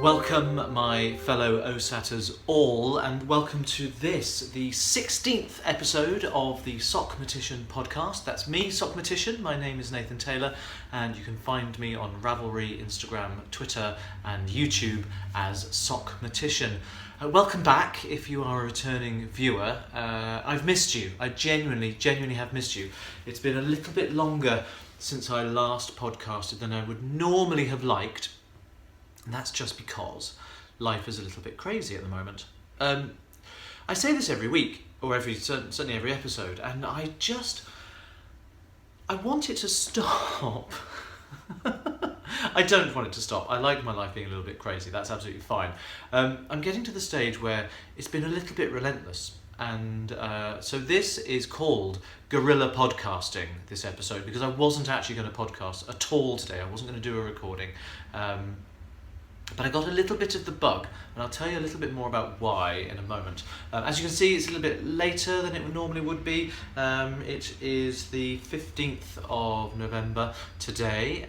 Welcome, my fellow OSATers all, and welcome to this, the 16th episode of the Sockmatician podcast. That's me, Sockmatician. My name is Nathan Taylor, and you can find me on Ravelry, Instagram, Twitter, and YouTube as Sockmatician. Welcome back if you are a returning viewer. I've missed you. I genuinely have missed you. It's been a little bit longer since I last podcasted than I would normally have liked. And that's just because life is a little bit crazy at the moment. I say this every week, or certainly every episode, and I want it to stop. I don't want it to stop. I like my life being a little bit crazy. That's absolutely fine. I'm getting to the stage where it's been a little bit relentless. And so this is called Guerrilla Podcasting, this episode, because I wasn't actually going to podcast at all today. I wasn't going to do a recording. But I got a little bit of the bug, and I'll tell you a little bit more about why in a moment. As you can see, it's a little bit later than it normally would be. It is the 15th of November today.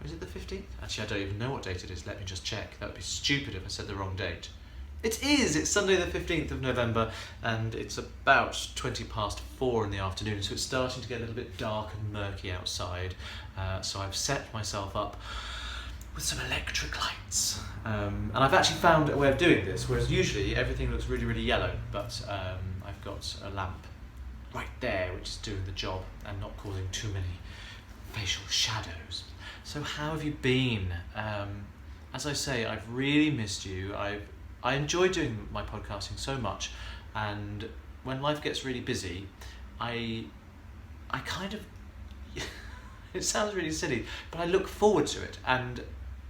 Is it the 15th? Actually, I don't even know what date it is. Let me just check. That would be stupid if I said the wrong date. It is! It's Sunday the 15th of November, and it's about 20 past 4 in the afternoon, so it's starting to get a little bit dark and murky outside. So I've set myself up with some electric lights. And I've actually found a way of doing this, whereas usually everything looks really, really yellow, but I've got a lamp right there which is doing the job and not causing too many facial shadows. So how have you been? As I say, I've really missed you. I enjoy doing my podcasting so much, and when life gets really busy, I kind of, it sounds really silly, but I look forward to it, and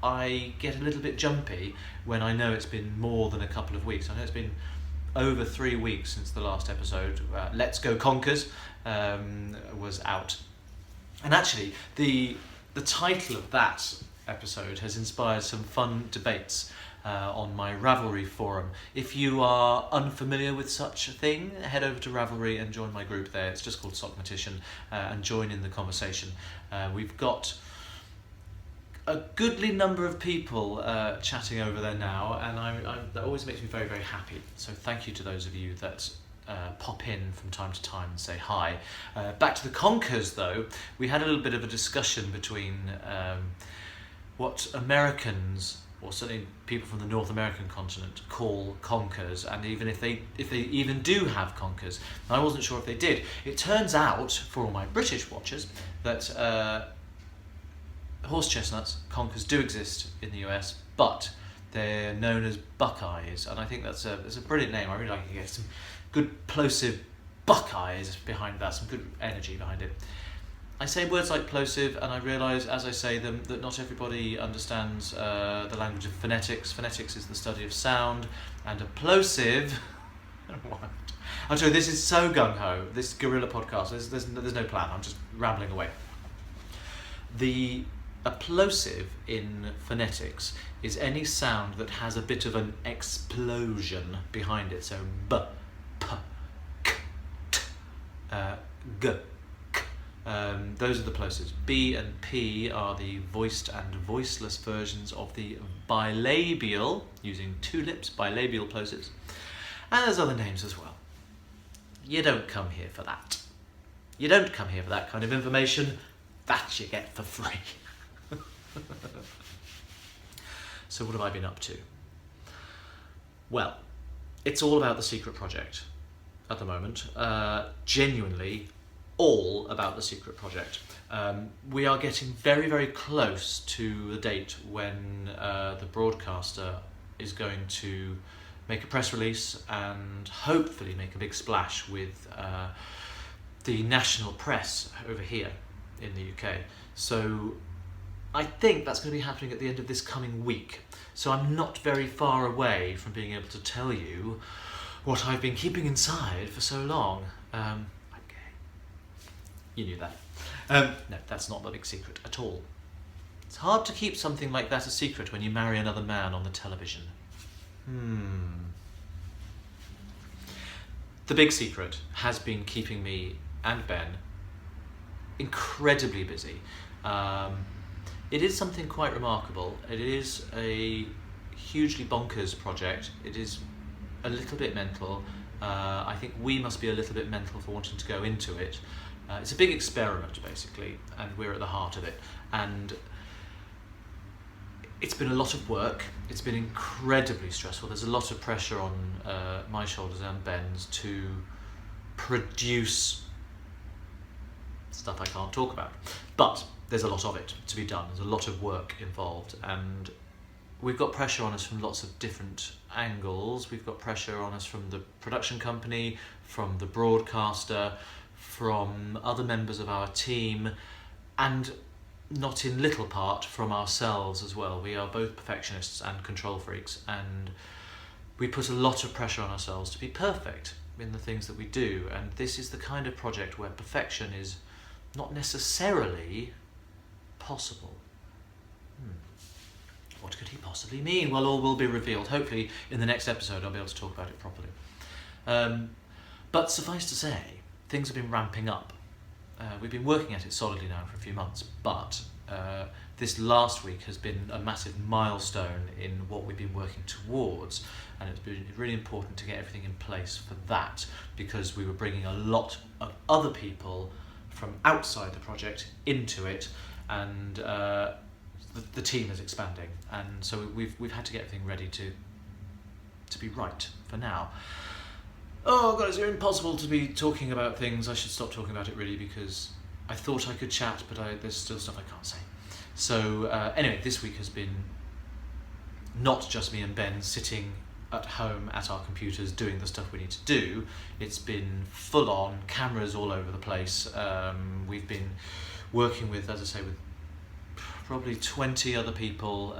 I get a little bit jumpy when I know it's been more than a couple of weeks. I know it's been over 3 weeks since the last episode. Let's Go Conkers was out. And actually, the title of that episode has inspired some fun debates on my Ravelry forum. If you are unfamiliar with such a thing, head over to Ravelry and join my group there. It's just called Sockmatician, and join in the conversation. We've got a goodly number of people chatting over there now, and that always makes me very, very happy. So thank you to those of you that pop in from time to time and say hi. Back to the conkers though, we had a little bit of a discussion between what Americans, or certainly people from the North American continent, call conkers, and even if they even do have conkers. I wasn't sure if they did. It turns out, for all my British watchers, that horse chestnuts, conkers, do exist in the US, but they're known as buckeyes, and I think that's a brilliant name. I really like it. You get some good plosive buckeyes behind that, some good energy behind it. I say words like plosive, and I realise as I say them that not everybody understands the language of phonetics. Phonetics is the study of sound, and a plosive. I'll tell you, this is so gung-ho, this Guerrilla podcast, there's no plan, I'm just rambling away. A plosive in phonetics is any sound that has a bit of an explosion behind it. So b, p, k, t, g, k. Those are the plosives. B and P are the voiced and voiceless versions of the bilabial, using two lips, bilabial plosives. And there's other names as well. You don't come here for that. You don't come here for that kind of information. That you get for free. So what have I been up to? Well, it's all about the secret project at the moment. Genuinely all about the secret project. We are getting very, very close to the date when the broadcaster is going to make a press release and hopefully make a big splash with the national press over here in the UK. So I think that's going to be happening at the end of this coming week. So I'm not very far away from being able to tell you what I've been keeping inside for so long. I'm gay. You knew that. No, that's not the big secret at all. It's hard to keep something like that a secret when you marry another man on the television. The big secret has been keeping me and Ben incredibly busy. It is something quite remarkable. It is a hugely bonkers project. It is a little bit mental. I think we must be a little bit mental for wanting to go into it. It's a big experiment, basically, and we're at the heart of it. And it's been a lot of work. It's been incredibly stressful. There's a lot of pressure on my shoulders and Ben's to produce stuff I can't talk about. But there's a lot of it to be done. There's a lot of work involved, and we've got pressure on us from lots of different angles. We've got pressure on us from the production company, from the broadcaster, from other members of our team, and not in little part from ourselves as well. We are both perfectionists and control freaks, and we put a lot of pressure on ourselves to be perfect in the things that we do. And this is the kind of project where perfection is not necessarily possible. What could he possibly mean? Well, all will be revealed. Hopefully in the next episode I'll be able to talk about it properly. But suffice to say, things have been ramping up. We've been working at it solidly now for a few months, but this last week has been a massive milestone in what we've been working towards, and it's been really important to get everything in place for that, because we were bringing a lot of other people from outside the project into it, and the team is expanding, and so we've had to get everything ready to be right for now. Oh God, it's impossible to be talking about things. I should stop talking about it really, because I thought I could chat, but there's still stuff I can't say. So anyway, this week has been not just me and Ben sitting at home at our computers doing the stuff we need to do. It's been full on, cameras all over the place. We've been working with, as I say, with probably 20 other people,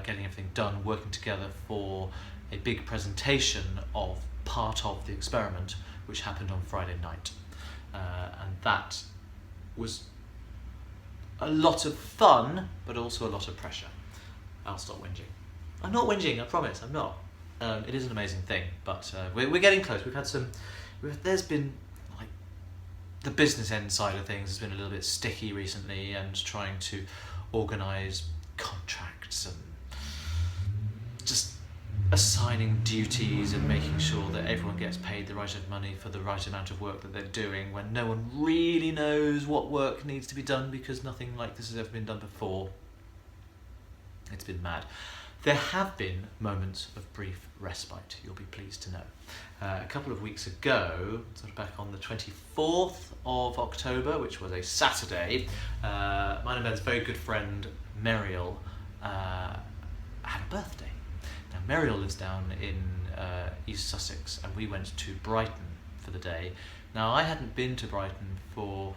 getting everything done, working together for a big presentation of part of the experiment, which happened on Friday night. And that was a lot of fun, but also a lot of pressure. I'll stop whinging. I'm not whinging, I promise, I'm not. It is an amazing thing, but we're getting close. There's been, like, the business end side of things has been a little bit sticky recently, and trying to organise contracts and just assigning duties and making sure that everyone gets paid the right amount of money for the right amount of work that they're doing, when no one really knows what work needs to be done, because nothing like this has ever been done before. It's been mad. There have been moments of brief respite, you'll be pleased to know. A couple of weeks ago, sort of back on the 24th of October, which was a Saturday, mine and Ben's very good friend Muriel had a birthday. Now Muriel lives down in East Sussex, and we went to Brighton for the day. Now I hadn't been to Brighton for,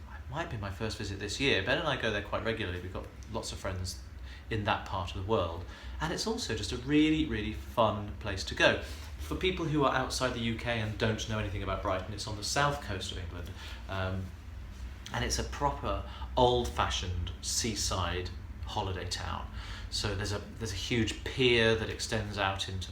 it might be my first visit this year. Ben and I go there quite regularly. We've got lots of friends in that part of the world, and it's also just a really, really fun place to go. For people who are outside the UK and don't know anything about Brighton, it's on the south coast of England, and it's a proper old-fashioned seaside holiday town. So there's a huge pier that extends out into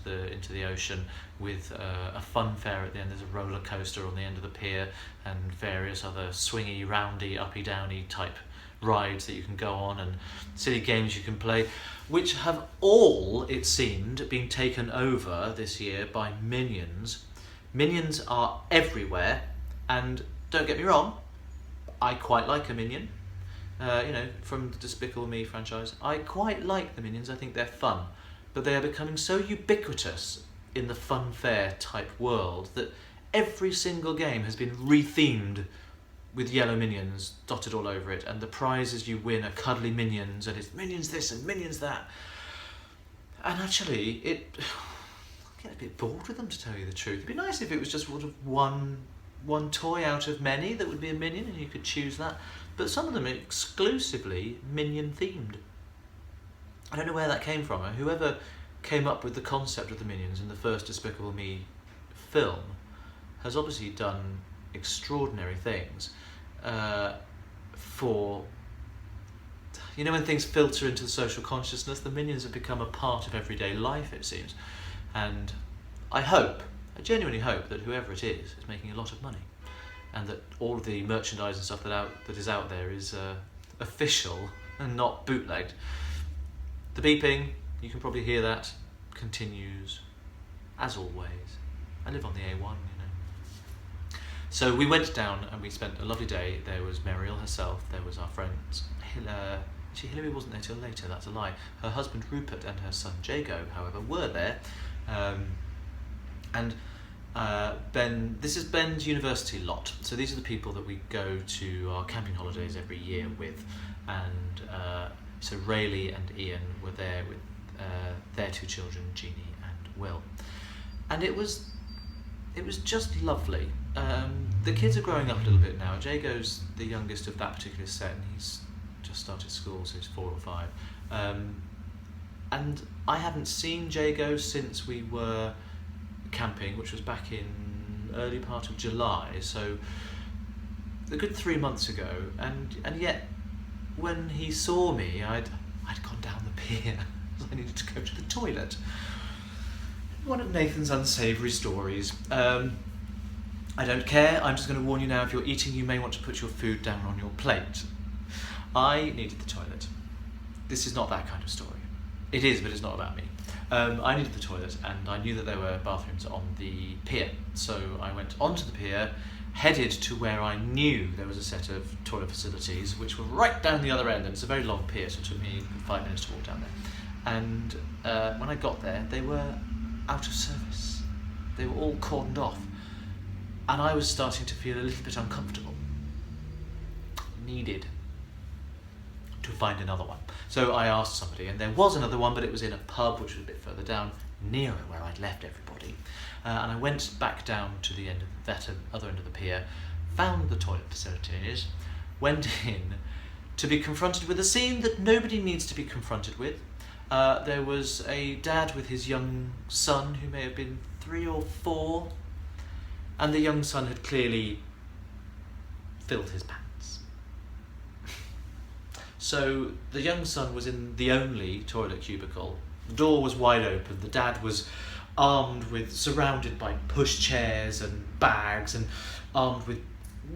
the ocean, with a fun fair at the end. There's a roller coaster on the end of the pier, and various other swingy, roundy, uppy, downy type rides that you can go on, and silly games you can play, which have all, it seemed, been taken over this year by minions. Minions are everywhere, and don't get me wrong, I quite like a minion. From the Despicable Me franchise, I quite like the minions. I think they're fun, but they are becoming so ubiquitous in the fun fair type world that every single game has been rethemed with yellow minions dotted all over it, and the prizes you win are cuddly minions, and it's minions this and minions that. And actually, I get a bit bored with them, to tell you the truth. It'd be nice if it was just sort of one toy out of many that would be a minion, and you could choose that. But some of them are exclusively minion themed. I don't know where that came from. Whoever came up with the concept of the minions in the first Despicable Me film has obviously done extraordinary things for, when things filter into the social consciousness, the minions have become a part of everyday life, it seems. And I genuinely hope that whoever it is making a lot of money, and that all of the merchandise and stuff that is out there is official and not bootlegged. The beeping, you can probably hear that, continues as always. I live on the A1, you know. So we went down and we spent a lovely day. There was Muriel herself, there was our friends, Hilary wasn't there till later, that's a lie. Her husband Rupert and her son Jago, however, were there. And Ben, this is Ben's university lot. So these are the people that we go to our camping holidays every year with. And so Rayleigh and Ian were there with their two children, Jeannie and Will. And it was just lovely. The kids are growing up a little bit now. Jago's the youngest of that particular set, and he's just started school, so he's 4 or 5. And I hadn't seen Jago since we were camping, which was back in early part of July, so a good 3 months ago. And yet, when he saw me, I'd gone down the pier. I needed to go to the toilet. One of Nathan's unsavoury stories. I don't care, I'm just going to warn you now, if you're eating you may want to put your food down on your plate. I needed the toilet. This is not that kind of story. It is, but it's not about me. I needed the toilet, and I knew that there were bathrooms on the pier. So I went onto the pier, headed to where I knew there was a set of toilet facilities, which were right down the other end, and it's a very long pier, so it took me 5 minutes to walk down there. And when I got there, they were out of service. They were all cordoned off. And I was starting to feel a little bit uncomfortable. Needed to find another one. So I asked somebody, and there was another one, but it was in a pub, which was a bit further down, nearer where I'd left everybody. And I went back down to the end of that other end of the pier, found the toilet facilities, went in to be confronted with a scene that nobody needs to be confronted with. There was a dad with his young son, who may have been 3 or 4, and the young son had clearly filled his pants. So the young son was in the only toilet cubicle. The door was wide open. The dad was surrounded by pushchairs and bags, and armed with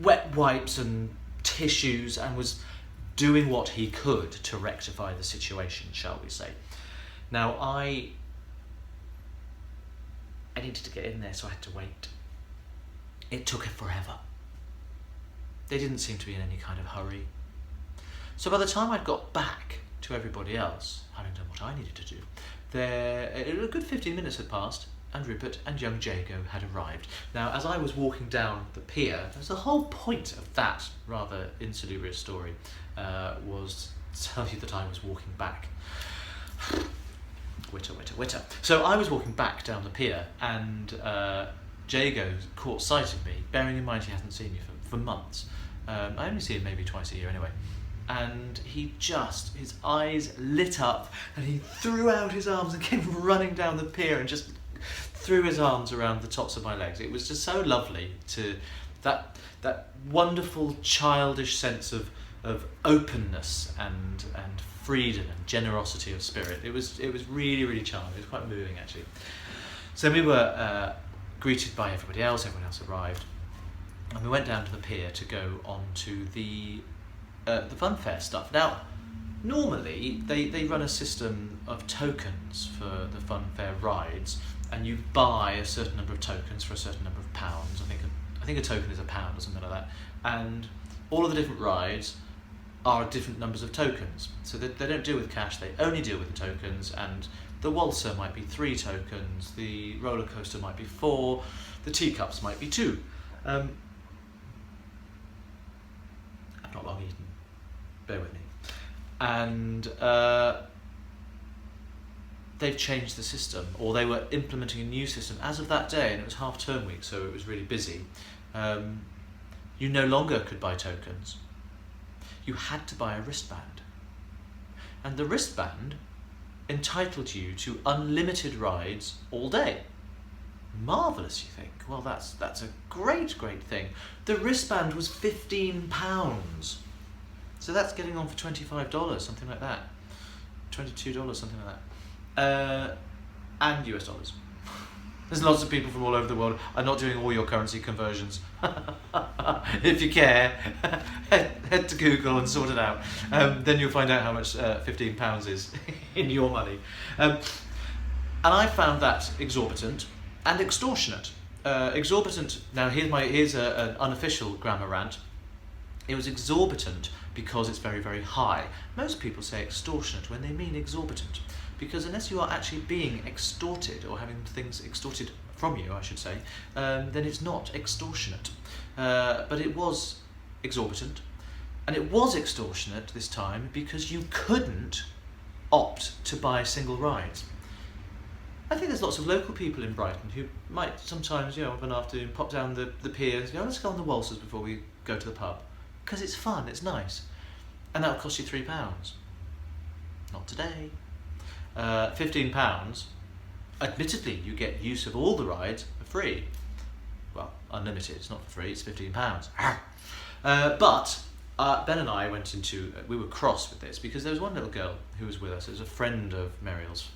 wet wipes and tissues, and was doing what he could to rectify the situation, shall we say. Now I needed to get in there, so I had to wait. It took forever. They didn't seem to be in any kind of hurry. So by the time I'd got back to everybody else, having done what I needed to do, a good 15 minutes had passed, and Rupert and young Jago had arrived. Now, as I was walking down the pier, the whole point of that rather insalubrious story was to tell you that I was walking back. Witter. So I was walking back down the pier, and Jago caught sight of me, bearing in mind he hasn't seen me for months. I only see him maybe twice a year anyway. And his eyes lit up, and he threw out his arms and came running down the pier and just threw his arms around the tops of my legs. It was just so lovely to that wonderful childish sense of openness and freedom and generosity of spirit. It was really, really charming. It was quite moving, actually. So we were greeted by everybody else. Everyone else arrived, and we went down to the pier to go on to the funfair stuff. Now, normally they run a system of tokens for the funfair rides, and you buy a certain number of tokens for a certain number of pounds. I think a token is £1 or something like that. And all of the different rides are different numbers of tokens. So they don't deal with cash, they only deal with the tokens, and the waltzer might be 3 tokens, the roller coaster might be 4, the teacups might be 2. I've not long eaten, bear with me. And they've changed the system, or they were implementing a new system as of that day, and it was half-term week, so it was really busy. You no longer could buy tokens. You had to buy a wristband. And the wristband entitled you to unlimited rides all day. Marvellous, you think? Well, that's a great thing. The wristband was £15. So that's getting on for $25, something like that. $22, something like that. And US dollars. There's lots of people from all over the world. I'm not doing all your currency conversions. If you care, head to Google and sort it out. Then you'll find out how much £15 is. in your money. And I found that exorbitant and extortionate. Exorbitant, now here's an unofficial grammar rant. It was exorbitant because it's very, very high. Most people say extortionate when they mean exorbitant, because unless you are actually being extorted or having things extorted from you, I should say, then it's not extortionate. But it was exorbitant, and it was extortionate this time because you couldn't opt to buy single rides. I think there's lots of local people in Brighton who might sometimes, of an afternoon, pop down the pier and go, let's go on the waltzes before we go to the pub. Because it's fun, it's nice. And that would cost you £3. Not today. £15. Admittedly, you get use of all the rides for free. Well, unlimited, it's not for free, it's £15. But Ben and I we were cross with this because there was one little girl who was with us. It was a friend of Muriel's,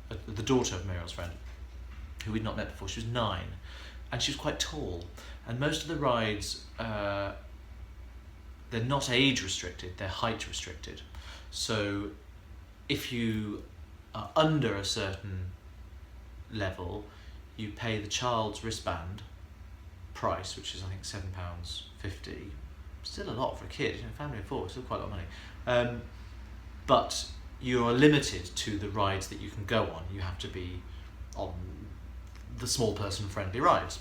the daughter of Muriel's friend, who we'd not met before. She was 9, and she was quite tall. And most of the rides, they're not age restricted, they're height restricted. So if you are under a certain level, you pay the child's wristband price, which is I think £7.50. Still a lot for a kid, family of 4, still quite a lot of money. But you are limited to the rides that you can go on. You have to be on the small person friendly rides.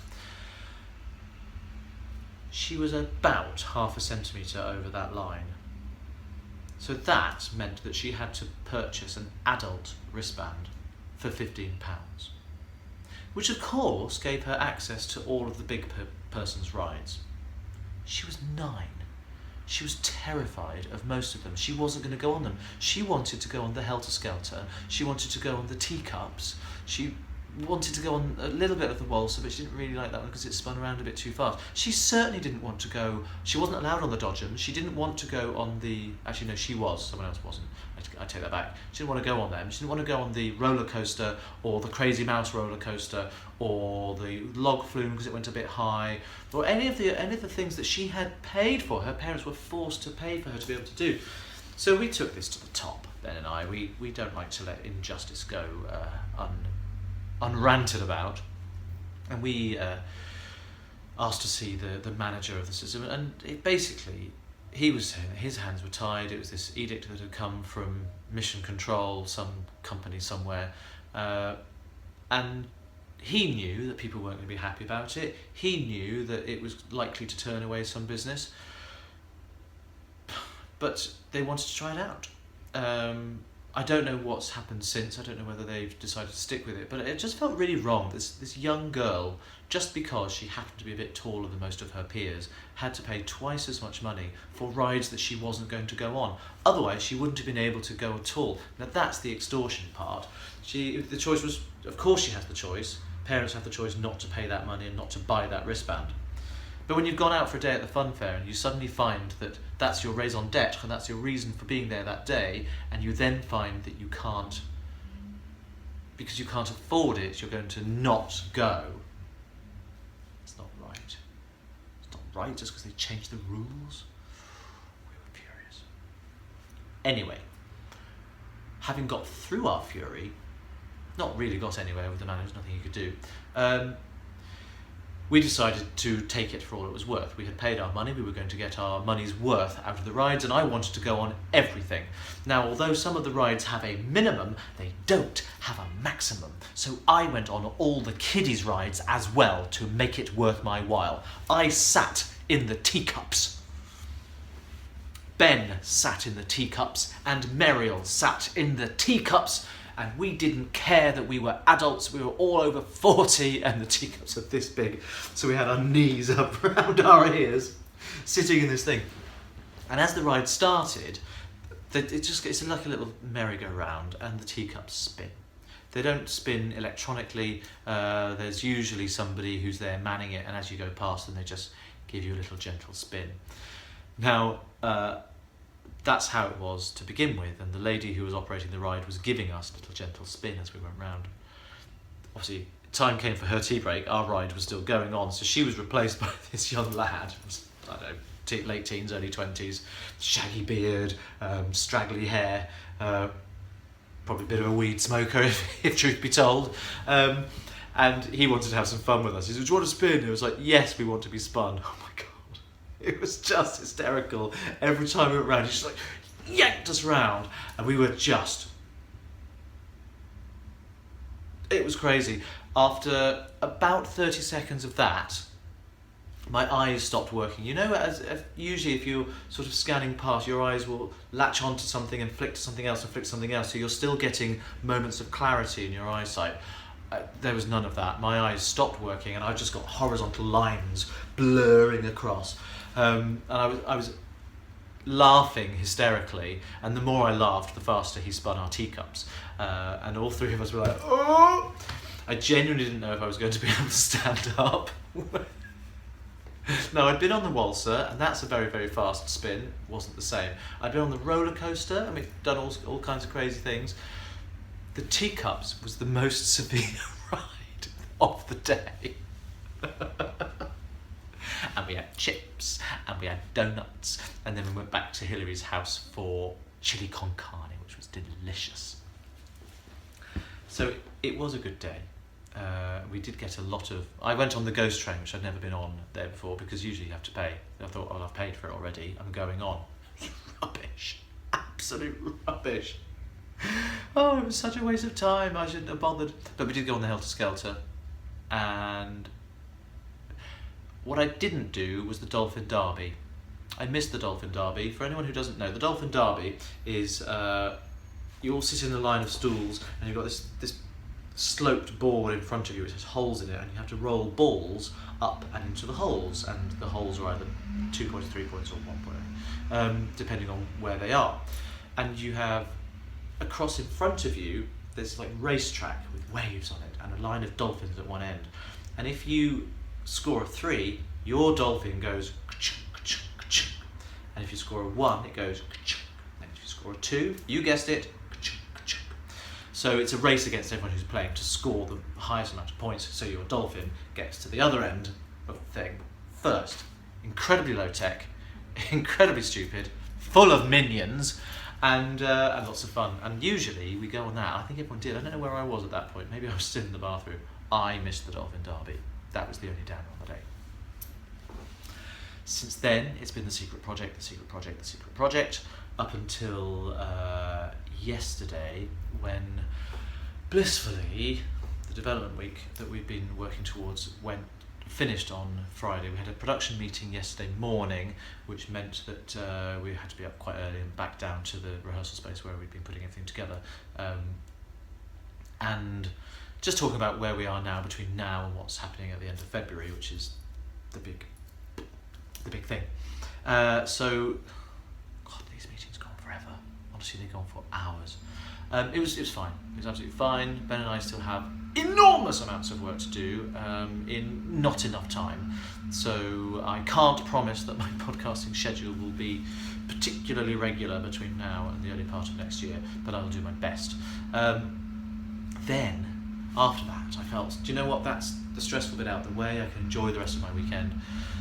She was about ½ centimetre over that line. So that meant that she had to purchase an adult wristband for £15, which of course gave her access to all of the big person's rides. She was 9. She was terrified of most of them. She wasn't going to go on them. She wanted to go on the Helter Skelter. She wanted to go on the teacups. She wanted to go on a little bit of the waltz, but she didn't really like that one because it spun around a bit too fast. She certainly didn't want to go, she wasn't allowed on the Dodgems. She didn't want to go on the, actually no, she was, someone else wasn't. I take that back. She didn't want to go on them. She didn't want to go on the roller coaster or the Crazy Mouse roller coaster or the log flume because it went a bit high, or any of the things that she had paid for. Her parents were forced to pay for her to be able to do. So we took this to the top, Ben and I. We don't like to let injustice go unranted about, and we asked to see the manager of the system, and basically he was saying that his hands were tied. It was this edict that had come from Mission Control, some company somewhere, and he knew that people weren't going to be happy about it. He knew that it was likely to turn away some business, but they wanted to try it out. I don't know what's happened since. I don't know whether they've decided to stick with it, but it just felt really wrong. This young girl, just because she happened to be a bit taller than most of her peers, had to pay twice as much money for rides that she wasn't going to go on. Otherwise, she wouldn't have been able to go at all. Now, that's the extortion part. The choice was, of course she has the choice. Parents have the choice not to pay that money and not to buy that wristband. But when you've gone out for a day at the fun fair and you suddenly find that that's your raison d'etre and that's your reason for being there that day, and you then find that you can't, because you can't afford it, you're going to not go. It's not right. It's not right just because they changed the rules. We were furious. Anyway, having got through our fury, not really got anywhere with the man, there's nothing he could do, we decided to take it for all it was worth. We had paid our money, we were going to get our money's worth out of the rides, and I wanted to go on everything. Now, although some of the rides have a minimum, they don't have a maximum. So I went on all the kiddies' rides as well to make it worth my while. I sat in the teacups. Ben sat in the teacups, and Muriel sat in the teacups. And we didn't care that we were adults. We were all over 40 and the teacups are this big. So we had our knees up around our ears, sitting in this thing. And as the ride started, it's like a little merry-go-round and the teacups spin. They don't spin electronically. There's usually somebody who's there manning it, and as you go past them, they just give you a little gentle spin. Now, that's how it was to begin with, and the lady who was operating the ride was giving us a little gentle spin as we went round. Obviously, time came for her tea break. Our ride was still going on, so she was replaced by this young lad, I don't know, late teens, early 20s, shaggy beard, straggly hair, probably a bit of a weed smoker, if truth be told. And he wanted to have some fun with us. He said, "Do you want to spin?" It was like, "Yes, we want to be spun." Oh my God. It was just hysterical. Every time we went round, he just like yanked us round. And we were just... It was crazy. After about 30 seconds of that, my eyes stopped working. You know, as usually if you're sort of scanning past, your eyes will latch onto something and flick to something else and flick to something else, so you're still getting moments of clarity in your eyesight. There was none of that. My eyes stopped working and I just got horizontal lines blurring across. And I was laughing hysterically, and the more I laughed, the faster he spun our teacups. And all three of us were like, "Oh!" I genuinely didn't know if I was going to be able to stand up. No, I'd been on the waltzer, and that's a very, very fast spin. It wasn't the same. I'd been on the roller coaster. I mean, done all kinds of crazy things. The teacups was the most severe ride of the day. And we had chips, and we had donuts, and then we went back to Hillary's house for chili con carne, which was delicious. So it was a good day. We did get a lot of... I went on the ghost train, which I'd never been on there before, because usually you have to pay. I thought, well, I've paid for it already, I'm going on. Rubbish. Absolute rubbish. Oh, it was such a waste of time. I shouldn't have bothered. But we did go on the Helter Skelter, and what I didn't do was the Dolphin Derby. I missed the Dolphin Derby. For anyone who doesn't know, the Dolphin Derby is you all sit in a line of stools, and you've got this sloped board in front of you which has holes in it, and you have to roll balls up and into the holes, and the holes are either 2 points, 3 points, or 1 point, depending on where they are. And you have across in front of you, there's like racetrack with waves on it and a line of dolphins at one end. And if you score a 3, your dolphin goes ka-chung, ka-chung, ka-chung. And if you score a 1, it goes ka-chung. And if you score a 2, you guessed it, ka-chung, ka-chung. So it's a race against everyone who's playing to score the highest amount of points, so your dolphin gets to the other end of the thing first. Incredibly low tech, incredibly stupid, full of minions, and lots of fun. And usually we go on that. I think everyone did. I don't know where I was at that point. Maybe I was still in the bathroom. I missed the Dolphin Derby. That was the only downer on the day. Since then, it's been the secret project, the secret project, the secret project, up until yesterday, when blissfully the development week that we've been working towards finished on Friday. We had a production meeting yesterday morning, which meant that we had to be up quite early and back down to the rehearsal space where we'd been putting everything together. And just talking about where we are now, between now and what's happening at the end of February, which is the big thing. So, God, these meetings go on forever. Honestly, they go on for hours. It was fine. It was absolutely fine. Ben and I still have enormous amounts of work to do in not enough time. So I can't promise that my podcasting schedule will be particularly regular between now and the early part of next year, but I'll do my best. Then, after that, I felt, do you know what, that's the stressful bit out the way, I can enjoy the rest of my weekend.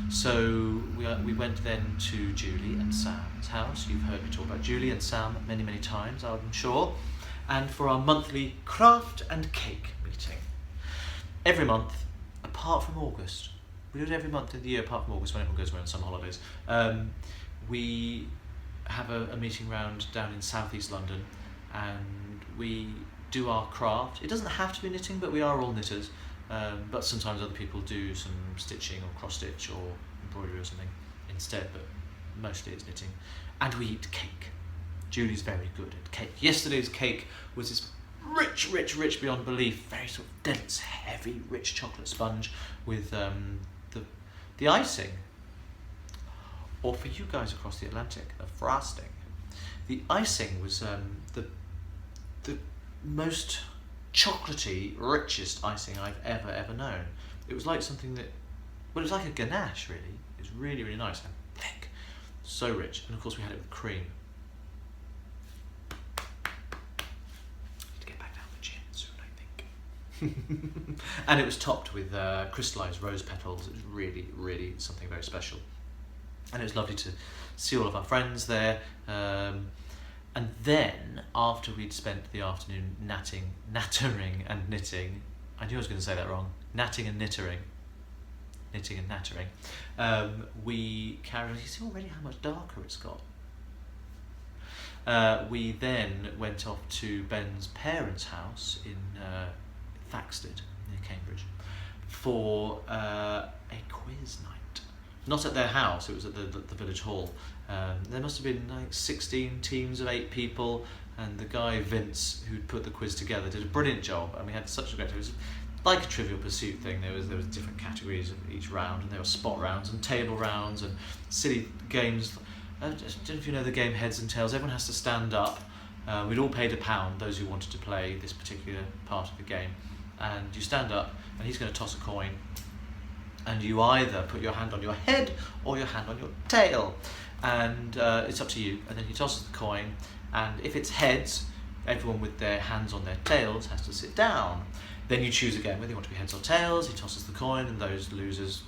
So we went then to Julie and Sam's house. You've heard me talk about Julie and Sam many, many times, I'm sure. And for our monthly craft and cake meeting. Every month, apart from August, we do it every month of the year apart from August when everyone goes away on summer holidays, we have a meeting round down in southeast London, and we do our craft. It doesn't have to be knitting, but we are all knitters, but sometimes other people do some stitching or cross stitch or embroidery or something instead, but mostly it's knitting. And we eat cake. Julie's very good at cake. Yesterday's cake was this rich beyond belief, very sort of dense, heavy, rich chocolate sponge with the icing, or for you guys across the Atlantic, the frosting. The icing was the most chocolatey, richest icing I've ever known. It was like something that, well, it was like a ganache really. It was really, really nice and thick, so rich. And of course we had it with cream. And it was topped with crystallized rose petals. It was really, really something very special. And it was lovely to see all of our friends there. And then, after we'd spent the afternoon nattering and knitting, I knew I was going to say that wrong, knitting and nattering, we carried on. You see already how much darker it's got. We then went off to Ben's parents' house in Thaxted, near Cambridge, for a quiz night. Not at their house, it was at the village hall. There must have been like 16 teams of 8 people, and the guy Vince, who put the quiz together, did a brilliant job, and we had such a great time. It was like a Trivial Pursuit thing. There was different categories of each round, and there were spot rounds and table rounds and silly games. I don't know if you know the game Heads and Tails. Everyone has to stand up. We'd all paid £1, those who wanted to play this particular part of the game. And you stand up, and he's going to toss a coin, and you either put your hand on your head or your hand on your tail. And it's up to you. And then he tosses the coin, and if it's heads, everyone with their hands on their tails has to sit down. Then you choose again whether you want to be heads or tails. He tosses the coin, and those losers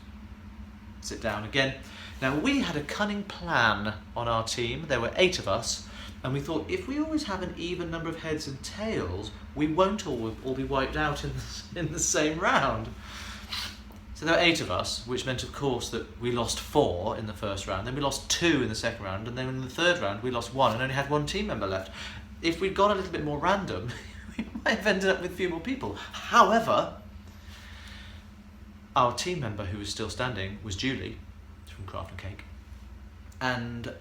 sit down again. Now, we had a cunning plan on our team. There were 8 of us, and we thought if we always have an even number of heads and tails, we won't all be wiped out in the same round. So there were 8 of us, which meant, of course, that we lost 4 in the first round, then we lost 2 in the second round, and then in the third round we lost 1 and only had 1 team member left. If we'd gone a little bit more random, we might have ended up with a few more people. However, our team member who was still standing was Julie from Craft and Cake, and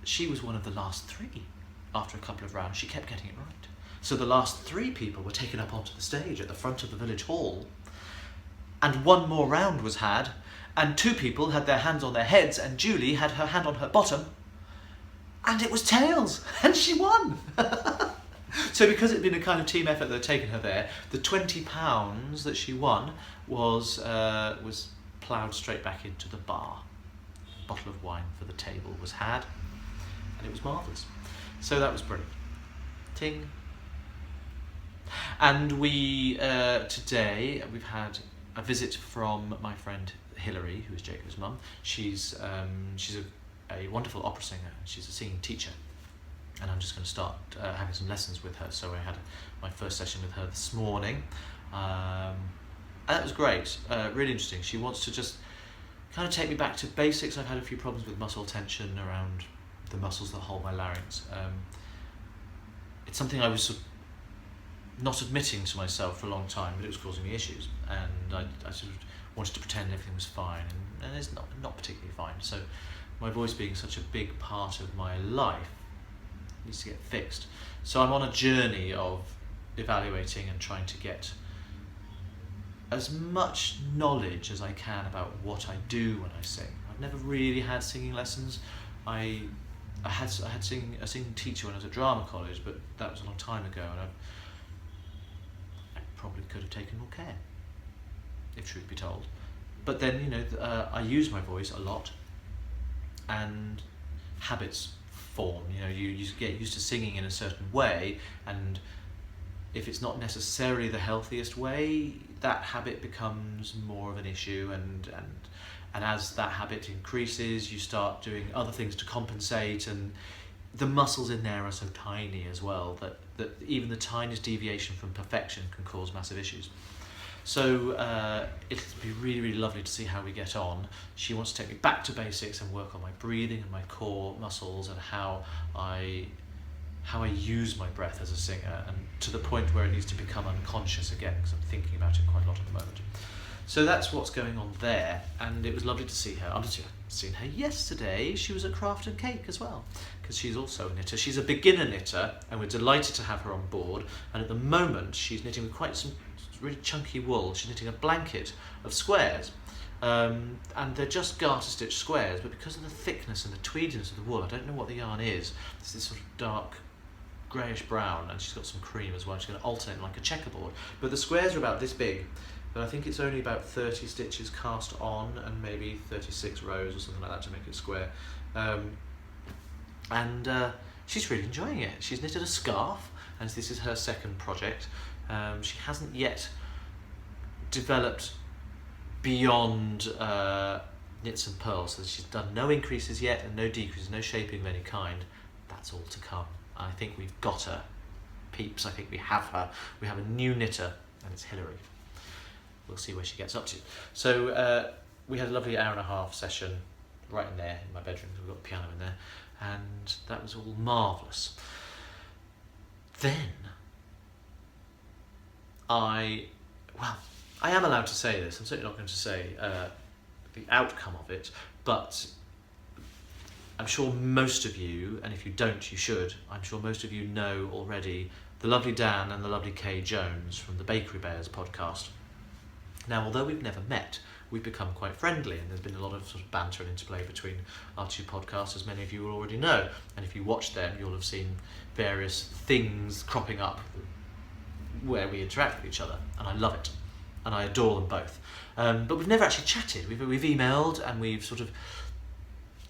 she was one of the last 3. After a couple of rounds, she kept getting it right. So the last 3 people were taken up onto the stage at the front of the village hall, and 1 more round was had, and 2 people had their hands on their heads, and Julie had her hand on her bottom, and it was tails, and she won. So because it had been a kind of team effort that had taken her there, the £20 that she won was ploughed straight back into the bar. A bottle of wine for the table was had, and it was marvellous. So that was brilliant. Ting. And we, today, we've had a visit from my friend Hilary, who is Jacob's mum. She's a wonderful opera singer. She's a singing teacher, and I'm just going to start having some lessons with her. So I had my first session with her this morning, and that was great. Really interesting. She wants to just kind of take me back to basics. I've had a few problems with muscle tension around the muscles that hold my larynx. It's something I was not admitting to myself for a long time, but it was causing me issues, and I sort of wanted to pretend everything was fine, and it's not particularly fine. So my voice being such a big part of my life needs to get fixed. So I'm on a journey of evaluating and trying to get as much knowledge as I can about what I do when I sing. I've never really had singing lessons. I had a singing teacher when I was at drama college, but that was a long time ago, and I probably could have taken more care, if truth be told. But then, I use my voice a lot, and habits form. You get used to singing in a certain way, and if it's not necessarily the healthiest way, that habit becomes more of an issue, and as that habit increases, you start doing other things to compensate, and the muscles in there are so tiny as well that even the tiniest deviation from perfection can cause massive issues. So it'll be really, really lovely to see how we get on. She wants to take me back to basics and work on my breathing and my core muscles and how I use my breath as a singer, and to the point where it needs to become unconscious again, because I'm thinking about it quite a lot at the moment. So that's what's going on there, and it was lovely to see her. I've seen her yesterday. She was at Craft and Cake as well, because she's also a knitter. She's a beginner knitter, and we're delighted to have her on board. And at the moment, she's knitting with quite some really chunky wool. She's knitting a blanket of squares, and they're just garter stitch squares, but because of the thickness and the tweediness of the wool, I don't know what the yarn is. It's this sort of dark greyish brown, and she's got some cream as well. She's going to alternate like a checkerboard, but the squares are about this big, but I think it's only about 30 stitches cast on and maybe 36 rows or something like that to make it square. And she's really enjoying it. She's knitted a scarf, and this is her second project. She hasn't yet developed beyond knits and pearls, so she's done no increases yet and no decreases, no shaping of any kind. that's all to come. I think we've got her, peeps. I think we have her. We have a new knitter, and it's Hilary. We'll see where she gets up to. So we had a lovely 1.5-hour session right in there in my bedroom. We've got a piano in there, and that was all marvellous. Then I am allowed to say this. I'm certainly not going to say the outcome of it, but I'm sure most of you, and if you don't, you should, I'm sure most of you know already the lovely Dan and the lovely Kay Jones from the Bakery Bears podcast. Now, although we've never met, we've become quite friendly, and there's been a lot of sort of banter and interplay between our two podcasts, as many of you will already know. And if you watch them, you'll have seen various things cropping up where we interact with each other, and I love it, and I adore them both. But we've never actually chatted. We've emailed, and we've sort of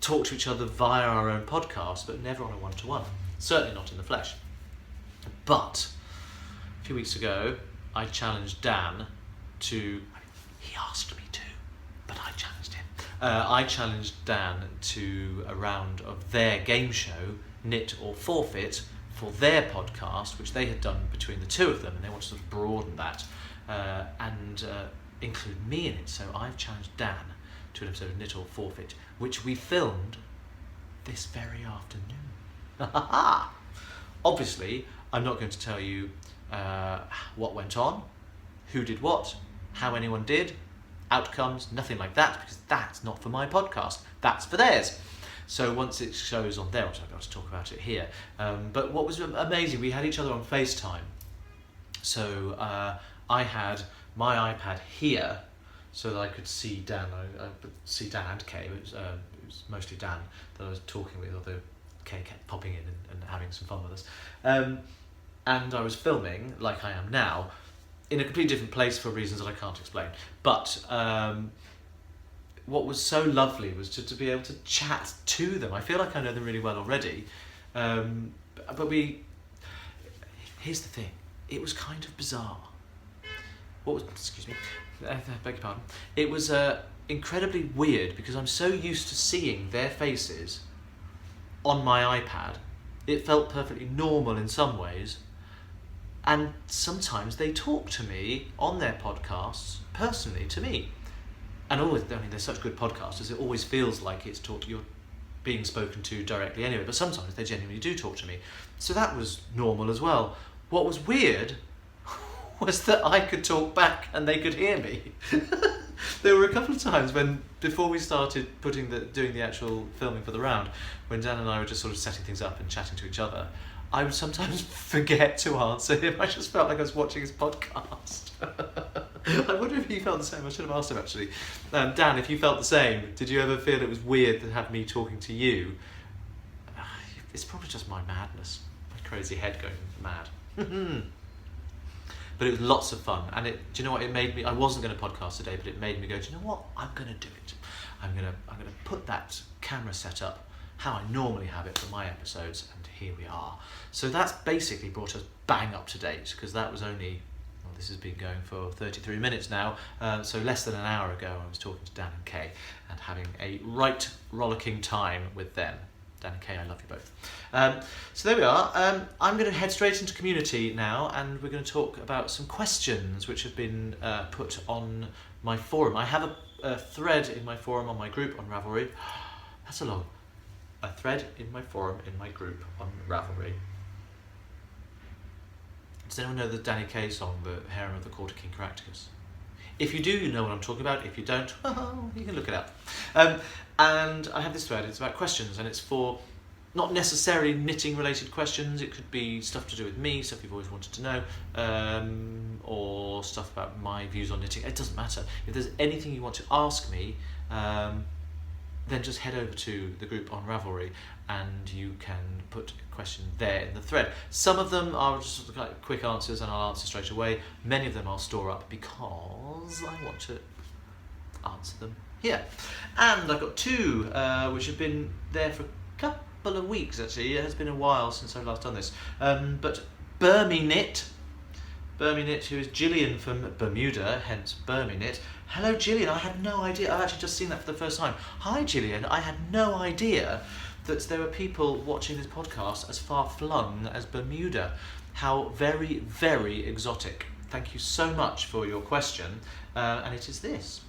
talked to each other via our own podcast, but never on a one-to-one, certainly not in the flesh. But a few weeks ago, I challenged Dan to, he asked me to, but I challenged him. I challenged Dan to a round of their game show, Knit or Forfeit, for their podcast, which they had done between the two of them, and they want to sort of broaden that and include me in it. So I've challenged Dan to an episode of Knit or Forfeit, which we filmed this very afternoon. Obviously, I'm not going to tell you what went on, who did what, how anyone did, outcomes, nothing like that, because that's not for my podcast, that's for theirs. So once it shows on there, I'll be able to talk about it here. But what was amazing, we had each other on FaceTime. So I had my iPad here so that I could see Dan. I could see Dan and Kay. It was mostly Dan that I was talking with, although Kay kept popping in and having some fun with us. And I was filming, like I am now, in a completely different place for reasons that I can't explain. But what was so lovely was to be able to chat to them. I feel like I know them really well already. But here's the thing, it was kind of bizarre. Excuse me, beg your pardon. It was incredibly weird because I'm so used to seeing their faces on my iPad. It felt perfectly normal in some ways. And sometimes they talk to me on their podcasts, personally, to me. And always, I mean, they're such good podcasters, it always feels like you're being spoken to directly anyway, but sometimes they genuinely do talk to me. So that was normal as well. What was weird was that I could talk back and they could hear me. There were a couple of times when, before we started doing the actual filming for the round, when Dan and I were just sort of setting things up and chatting to each other, I would sometimes forget to answer him. I just felt like I was watching his podcast. I wonder if he felt the same. I should have asked him, actually. Dan, if you felt the same, did you ever feel it was weird to have me talking to you? It's probably just my madness, my crazy head going mad. But it was lots of fun, and do you know what? It made me. I wasn't going to podcast today, but it made me go, do you know what? I'm going to do it. I'm going to put that camera set up how I normally have it for my episodes, and here we are. So that's basically brought us bang up to date, because that was only, well, this has been going for 33 minutes now, so less than an hour ago I was talking to Dan and Kay and having a right rollicking time with them. Dan and Kay, I love you both. So there we are. I'm going to head straight into community now, and we're going to talk about some questions which have been put on my forum. I have a thread in my forum on my group on Ravelry. That's a thread in my forum in my group on Ravelry. Does anyone know the Danny Kaye song, The Harem of the Quarter King Caractacus? If you do, you know what I'm talking about. If you don't, well, you can look it up. And I have this thread, it's about questions, and it's for not necessarily knitting related questions. It could be stuff to do with me, stuff you've always wanted to know, or stuff about my views on knitting. It doesn't matter. If there's anything you want to ask me, then just head over to the group on Ravelry and you can put a question there in the thread. Some of them are just like quick answers and I'll answer straight away. Many of them I'll store up because I want to answer them here. And I've got two which have been there for a couple of weeks actually. It has been a while since I've last done this. But Burmy Knit, who is Gillian from Bermuda, hence Burmy Knit. Hello Gillian, I had no idea, I've actually just seen that for the first time. Hi Gillian, I had no idea that there are people watching this podcast as far flung as Bermuda. How very, very exotic. Thank you so much for your question. And it is this.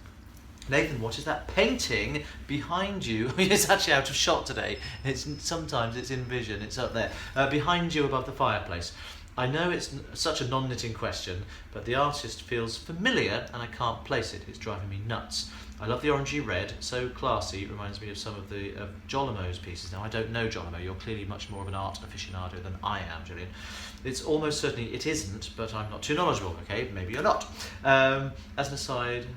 Nathan, what is that painting behind you? It's actually out of shot today. Sometimes it's in vision, it's up there. Behind you above the fireplace. I know it's such a non-knitting question, but the artist feels familiar and I can't place it. It's driving me nuts. I love the orangey red, so classy. It reminds me of some of the Jolimo's pieces. Now, I don't know Jolimo. You're clearly much more of an art aficionado than I am, Gillian. It's almost certainly it isn't, but I'm not too knowledgeable. Okay, maybe you're not. As an aside...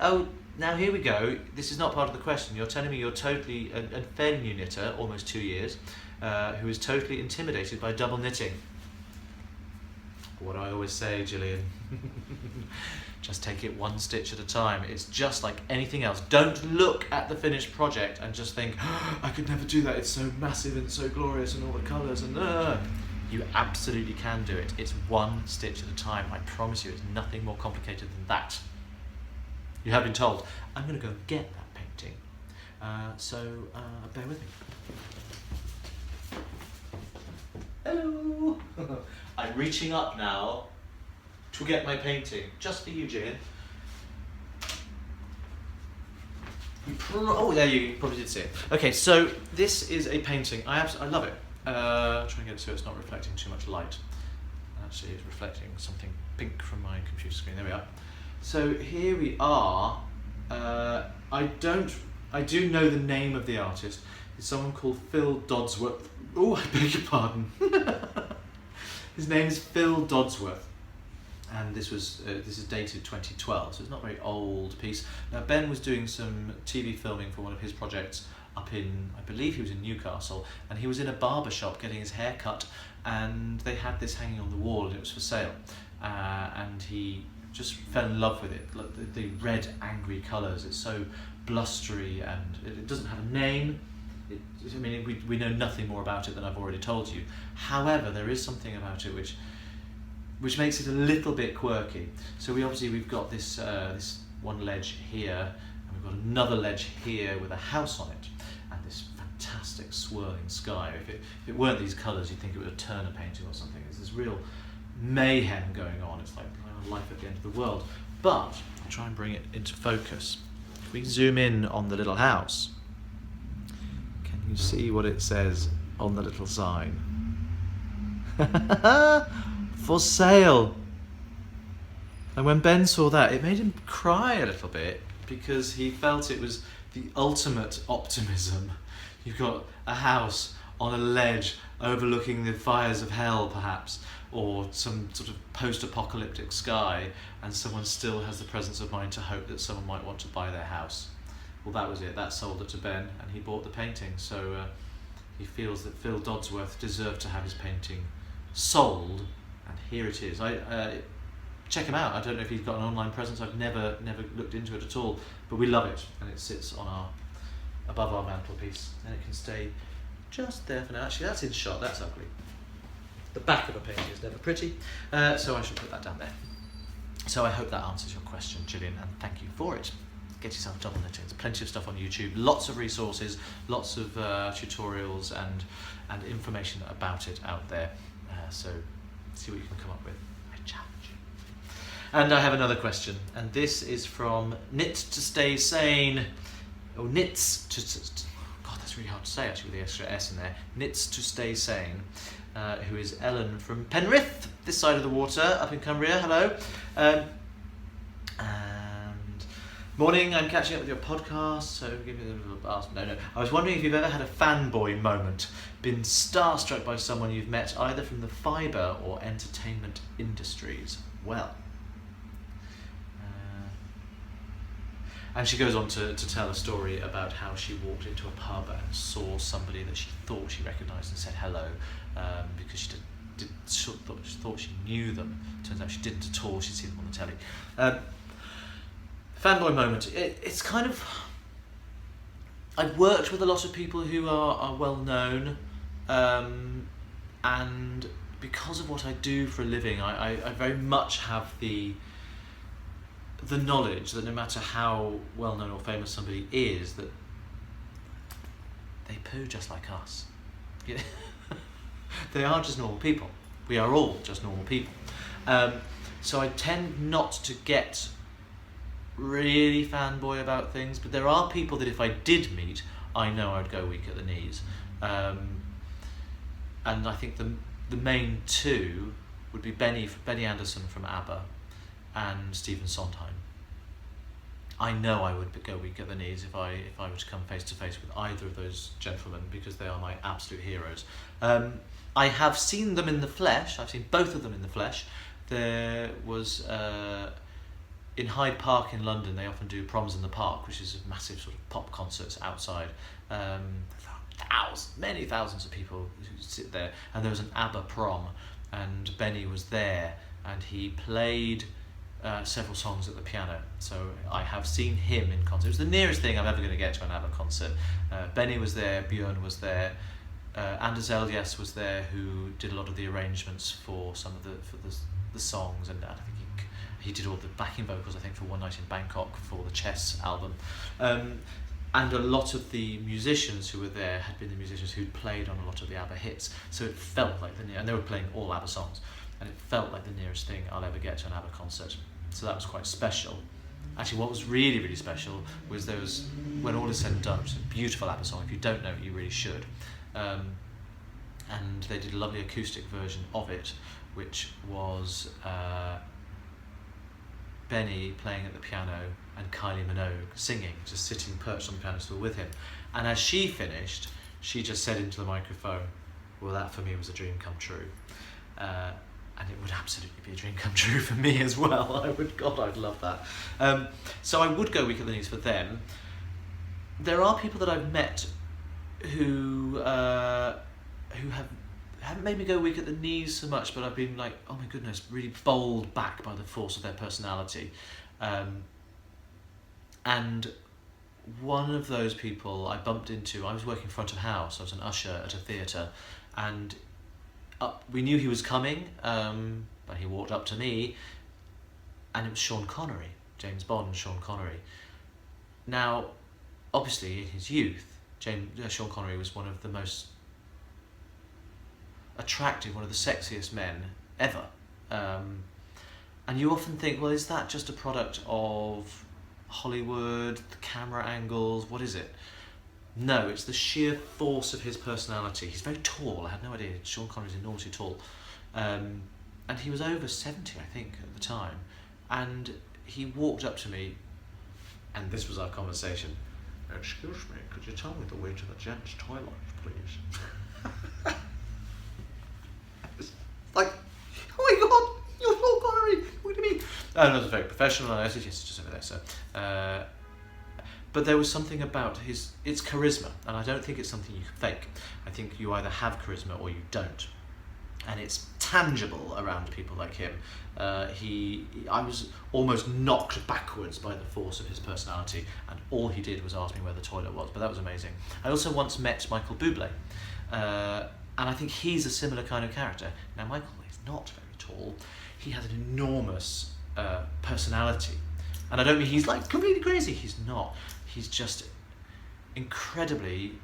Oh, now here we go. This is not part of the question. You're telling me you're totally a fairly new knitter, almost 2 years, who is totally intimidated by double knitting. What do I always say, Gillian? Just take it one stitch at a time. It's just like anything else. Don't look at the finished project and just think, oh, I could never do that. It's so massive and so glorious and all the colours and You absolutely can do it. It's one stitch at a time. I promise you, it's nothing more complicated than that. You have been told, I'm going to go get that painting. So bear with me. Hello! I'm reaching up now to get my painting, just for you, Gillian. Oh, there you probably did see it. Okay, so this is a painting. I love it. Try and get it so it's not reflecting too much light. Actually, it's reflecting something pink from my computer screen. There we are. So here we are. I do know the name of the artist. It's someone called Phil Dodsworth. Oh, I beg your pardon. His name is Phil Dodsworth, and this is dated 2012, so it's not a very old piece. Now Ben was doing some TV filming for one of his projects up in, I believe he was in Newcastle, and he was in a barber shop getting his hair cut, and they had this hanging on the wall and it was for sale, and he just fell in love with it. Like the red angry colours, it's so blustery and it doesn't have a name. We know nothing more about it than I've already told you. However, there is something about it which makes it a little bit quirky. So we've got this this one ledge here, and we've got another ledge here with a house on it, and this fantastic swirling sky. If it weren't these colours, you'd think it was a Turner painting or something. There's this real mayhem going on. It's like life at the end of the world. But I'll try and bring it into focus. If we zoom in on the little house, can you see what it says on the little sign? For sale. And when Ben saw that, it made him cry a little bit because he felt it was the ultimate optimism. You've got a house on a ledge overlooking the fires of hell, perhaps, or some sort of post-apocalyptic sky, and someone still has the presence of mind to hope that someone might want to buy their house. Well, that was it. That sold it to Ben, and he bought the painting. So he feels that Phil Dodsworth deserved to have his painting sold, and here it is. Check him out. I don't know if he's got an online presence. I've never looked into it at all, but we love it, and it sits on above our mantelpiece, and it can stay just there for now. Actually, that's in shot. That's ugly. The back of a painting is never pretty, so I should put that down there. So I hope that answers your question, Gillian, and thank you for it. Get yourself a double knitting. There's plenty of stuff on YouTube, lots of resources, lots of tutorials and information about it out there. So see what you can come up with. I challenge you. And I have another question, and this is from Knit to Stay Sane, or Knits to God, that's really hard to say actually with the extra S in there. Knits to Stay Sane. Who is Ellen from Penrith, this side of the water, up in Cumbria. Hello. And morning, I'm catching up with your podcast, so give me a little ask. No. I was wondering if you've ever had a fanboy moment, been starstruck by someone you've met either from the fibre or entertainment industries. Well. And she goes on to tell a story about how she walked into a pub and saw somebody that she thought she recognised and said hello, because she thought she knew them. Turns out she didn't at all. She'd seen them on the telly. Fanboy moment. It's kind of... I've worked with a lot of people who are well known, and because of what I do for a living, I very much have the knowledge that no matter how well known or famous somebody is, that they poo just like us. They are just normal people. We are all just normal people. So I tend not to get really fanboy about things, but there are people that if I did meet, I know I'd go weak at the knees. And I think the main two would be Benny Andersson from ABBA and Stephen Sondheim. I know I would go weak at the knees if I were to come face to face with either of those gentlemen, because they are my absolute heroes. I have seen them in the flesh. I've seen both of them in the flesh. There was in Hyde Park in London, they often do Proms in the Park, which is a massive sort of pop concerts outside. Many thousands of people who sit there, and there was an ABBA prom, and Benny was there, and he played several songs at the piano. So I have seen him in concert. It was the nearest thing I'm ever going to get to an ABBA concert. Benny was there, Björn was there, Anders Elias was there, who did a lot of the arrangements for some of the songs, and I think he did all the backing vocals, I think, for One Night in Bangkok for the Chess album. And a lot of the musicians who were there had been the musicians who'd played on a lot of the ABBA hits, so it felt like and they were playing all ABBA songs, and it felt like the nearest thing I'll ever get to an ABBA concert. So that was quite special. Actually, what was really, really special was there was, when all is said and done, which is a beautiful ABBA song. If you don't know it, you really should. And they did a lovely acoustic version of it, which was Benny playing at the piano and Kylie Minogue singing, just sitting perched on the piano stool with him. And as she finished, she just said into the microphone, "Well, that for me was a dream come true." And it would absolutely be a dream come true for me as well. I'd love that. So I would go weak at the knees for them. There are people that I've met who haven't made me go weak at the knees so much, but I've been like, oh my goodness, really bowled back by the force of their personality. And one of those people I bumped into, I was working front of house, I was an usher at a theatre, and we knew he was coming, but he walked up to me, and it was Sean Connery, James Bond, Sean Connery. Now, obviously, in his youth, Sean Connery was one of the most attractive, one of the sexiest men ever. And you often think, well, is that just a product of Hollywood, the camera angles, what is it? No, it's the sheer force of his personality. He's very tall. I had no idea. Sean Connery's enormously tall. And he was over 70, I think, at the time. And he walked up to me, and this was our conversation. "Excuse me, could you tell me the way to the gents' toilet, please?" It's like, oh my God, you're Sean Connery. What do you mean? And I was very professional, and I said, yes, just over there, sir. But there was something about it's charisma, and I don't think it's something you can fake. I think you either have charisma or you don't. And it's tangible around people like him. I was almost knocked backwards by the force of his personality, and all he did was ask me where the toilet was, but that was amazing. I also once met Michael Bublé, and I think he's a similar kind of character. Now, Michael is not very tall. He has an enormous personality, and I don't mean he's like completely crazy. He's not. He's just incredibly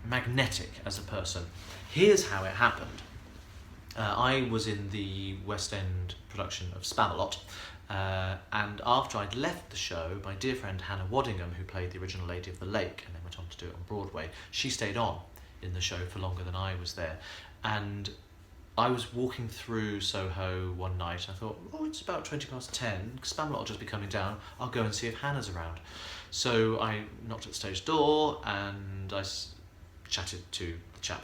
magnetic as a person. Here's how it happened. I was in the West End production of Spamalot, and after I'd left the show, my dear friend Hannah Waddingham, who played the original Lady of the Lake and then went on to do it on Broadway, she stayed on in the show for longer than I was there. And I was walking through Soho one night, and I thought, oh, it's about 10:20, Spamalot will just be coming down, I'll go and see if Hannah's around. So I knocked at the stage door, and I chatted to the chap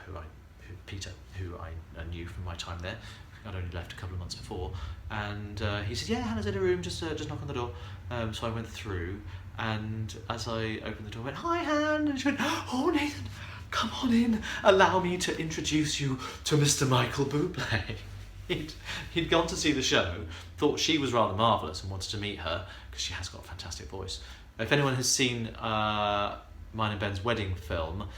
Peter, who I knew from my time there. I'd only left a couple of months before, and he said, yeah, Hannah's in a room, just knock on the door. So I went through, and as I opened the door, I went, hi, Han, and she went, oh, Nathan, come on in, allow me to introduce you to Mr. Michael Bublé. He'd gone to see the show, thought she was rather marvellous and wanted to meet her, because she has got a fantastic voice. If anyone has seen mine and Ben's wedding film,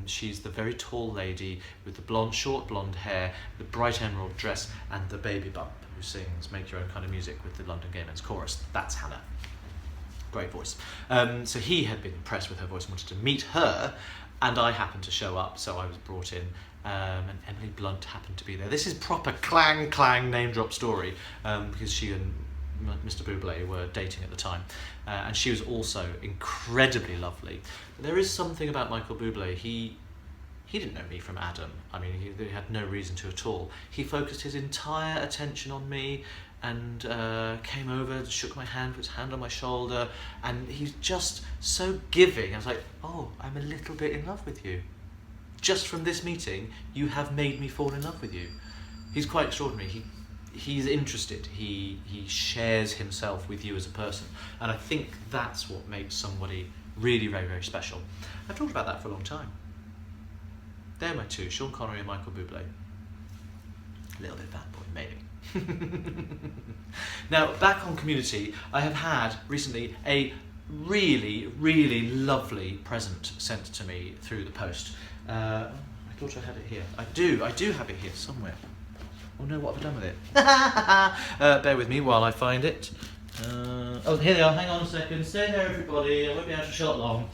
she's the very tall lady with the short blonde hair, the bright emerald dress, and the baby bump, who sings Make Your Own Kind of Music with the London Gay Men's Chorus. That's Hannah. Great voice. So he had been impressed with her voice and wanted to meet her, and I happened to show up, so I was brought in, and Emily Blunt happened to be there. This is proper clang name drop story, because she and Mr. Bublé were dating at the time, and she was also incredibly lovely. But there is something about Michael Bublé. He didn't know me from Adam. I mean, he had no reason to at all. He focused his entire attention on me, and came over, shook my hand, put his hand on my shoulder, and he's just so giving. I was like, oh, I'm a little bit in love with you. Just from this meeting, you have made me fall in love with you. He's quite extraordinary. He's interested. He shares himself with you as a person, and I think that's what makes somebody really very, very special. I've talked about that for a long time. They're my two, Sean Connery and Michael Bublé. A little bit bad boy, maybe. Now, back on Community, I have had recently a really, really lovely present sent to me through the post. I thought I had it here. I do have it here somewhere. Oh no, what have I done with it? Bear with me while I find it. Oh, here they are, hang on a second. Stay there, everybody, I won't be out of shot long.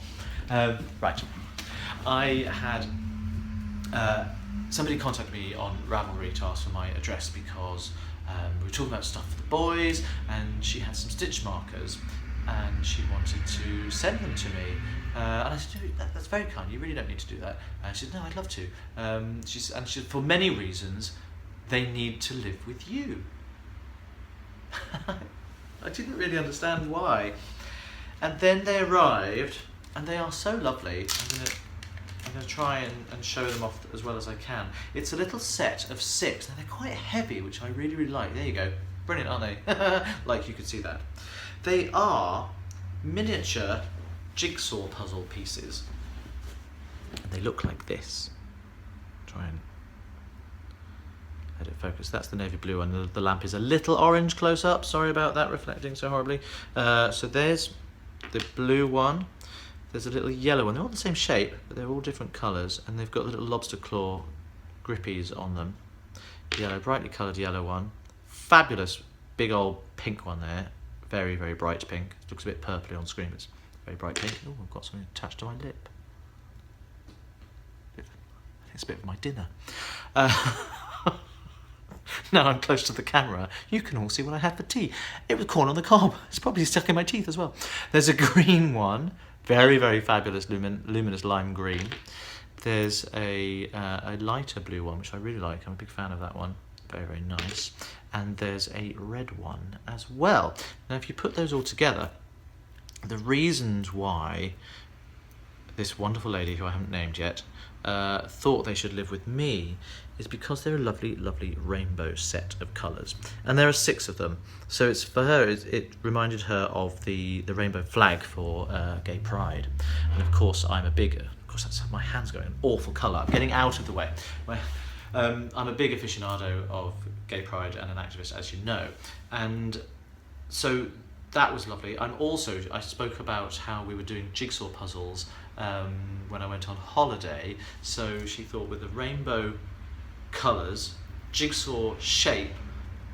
Right. I had somebody contacted me on Ravelry to ask for my address because we were talking about stuff for the boys, and she had some stitch markers and she wanted to send them to me, and I said, that's very kind, you really don't need to do that. And she said, no, I'd love to. She said, for many reasons they need to live with you. I didn't really understand why, and then they arrived and they are so lovely. I'm going to try and show them off as well as I can. It's a little set of 6. Now, they're quite heavy, which I really, really like. There you go. Brilliant, aren't they? Like, you could see that. They are miniature jigsaw puzzle pieces. And they look like this. Try and let it focus. That's the navy blue one. The lamp is a little orange close up. Sorry about that, reflecting so horribly. So there's the blue one. There's a little yellow one. They're all the same shape, but they're all different colours, and they've got little lobster claw grippies on them. Yellow, brightly coloured yellow one. Fabulous big old pink one there. Very, very bright pink. It looks a bit purpley on screen, but it's very bright pink. Oh, I've got something attached to my lip. I think it's a bit of my dinner. Now I'm close to the camera, you can all see what I had for tea. It was corn on the cob. It's probably stuck in my teeth as well. There's a green one. Very, very fabulous luminous lime green. There's a lighter blue one, which I really like. I'm a big fan of that one. Very, very nice. And there's a red one as well. Now, if you put those all together, the reasons why this wonderful lady, who I haven't named yet, thought they should live with me is because they're a lovely, lovely rainbow set of colours. And there are 6 of them. So it's for her, it reminded her of the rainbow flag for Gay Pride. And of course, I'm a big, of course, that's my hand's going an awful colour. I'm getting out of the way. I'm a big aficionado of Gay Pride and an activist, as you know. And so that was lovely. I spoke about how we were doing jigsaw puzzles when I went on holiday. So she thought, with the rainbow colours, jigsaw shape,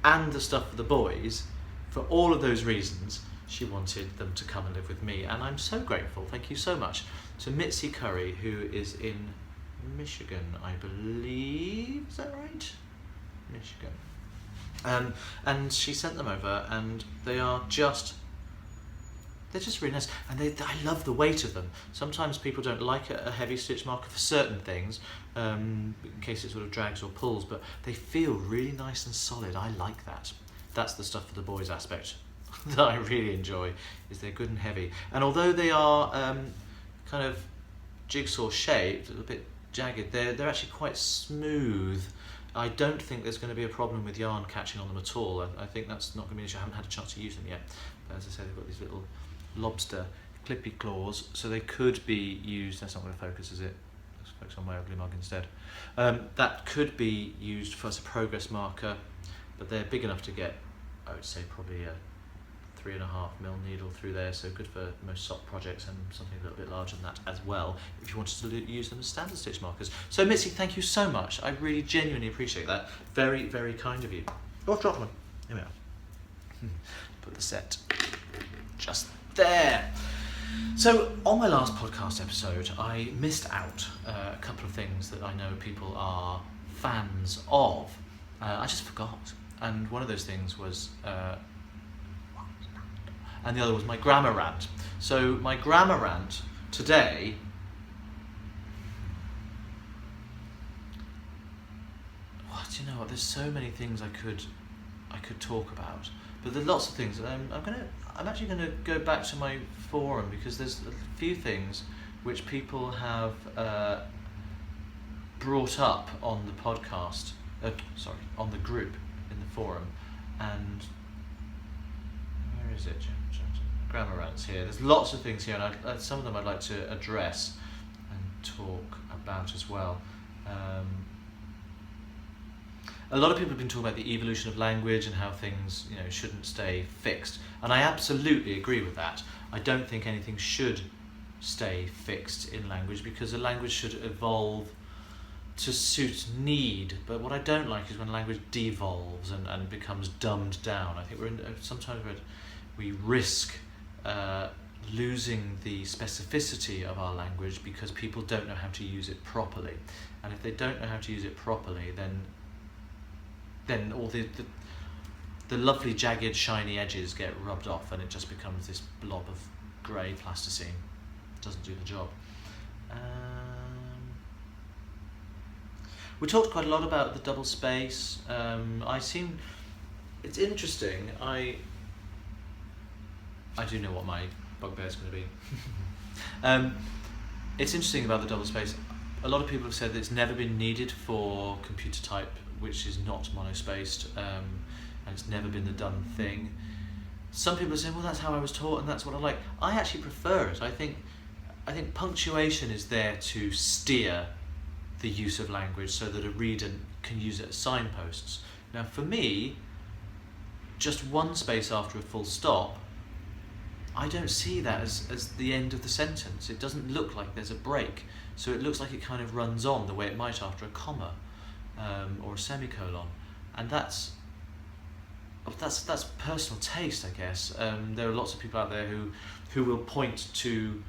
and the stuff for the boys, for all of those reasons, she wanted them to come and live with me, and I'm so grateful. Thank you so much to Mitzi Curry, who is in Michigan, I believe. Is that right? Michigan. And she sent them over, and they're just really nice, and I love the weight of them. Sometimes people don't like a heavy stitch marker for certain things, in case it sort of drags or pulls, but they feel really nice and solid. I like that. That's the stuff for the boys aspect that I really enjoy, is they're good and heavy. And although they are kind of jigsaw shaped, a little bit jagged, they're actually quite smooth. I don't think there's going to be a problem with yarn catching on them at all. I think that's not going to be an issue. I haven't had a chance to use them yet, but as I said, they've got these little lobster clippy claws, so they could be used. That's not going to focus, is it? Let's focus on my ugly mug instead. That could be used as a progress marker, but they're big enough to get, I would say, probably a 3.5mm needle through there, so good for most sock projects, and something a little bit larger than that as well, if you wanted to use them as standard stitch markers. So Mitzi, thank you so much. I really genuinely appreciate that. Very, very kind of you. Oh, I've dropped one. Here we are. Put the set just there. So, on my last podcast episode, I missed out a couple of things that I know people are fans of. I just forgot. And one of those things was, and the other was my grammar rant. So, my grammar rant today, do you know what? There's so many things I could talk about, but there's lots of things. I'm actually gonna go back to my forum because there's a few things which people have brought up on the podcast. On the group in the forum, and where is it? Grammar rants here. There's lots of things here, and some of them I'd like to address and talk about as well. A lot of people have been talking about the evolution of language and how things, shouldn't stay fixed. And I absolutely agree with that. I don't think anything should stay fixed in language because a language should evolve to suit need. But what I don't like is when language devolves and becomes dumbed down. I think sometimes we risk losing the specificity of our language because people don't know how to use it properly. And if they don't know how to use it properly, then all the lovely jagged shiny edges get rubbed off and it just becomes this blob of grey plasticine. It doesn't do the job. We talked quite a lot about the double space. It's interesting. I do know what my bugbear is going to be. It's interesting about the double space. A lot of people have said that it's never been needed for computer type which is not monospaced, and it's never been the done thing. Some people are saying, well, that's how I was taught and that's what I like. I actually prefer it. I think punctuation is there to steer the use of language so that a reader can use it as signposts. Now for me, just one space after a full stop, I don't see that as the end of the sentence. It doesn't look like there's a break. So it looks like it kind of runs on the way it might after a comma. Or a semicolon, and that's personal taste, I guess. There are lots of people out there who will point to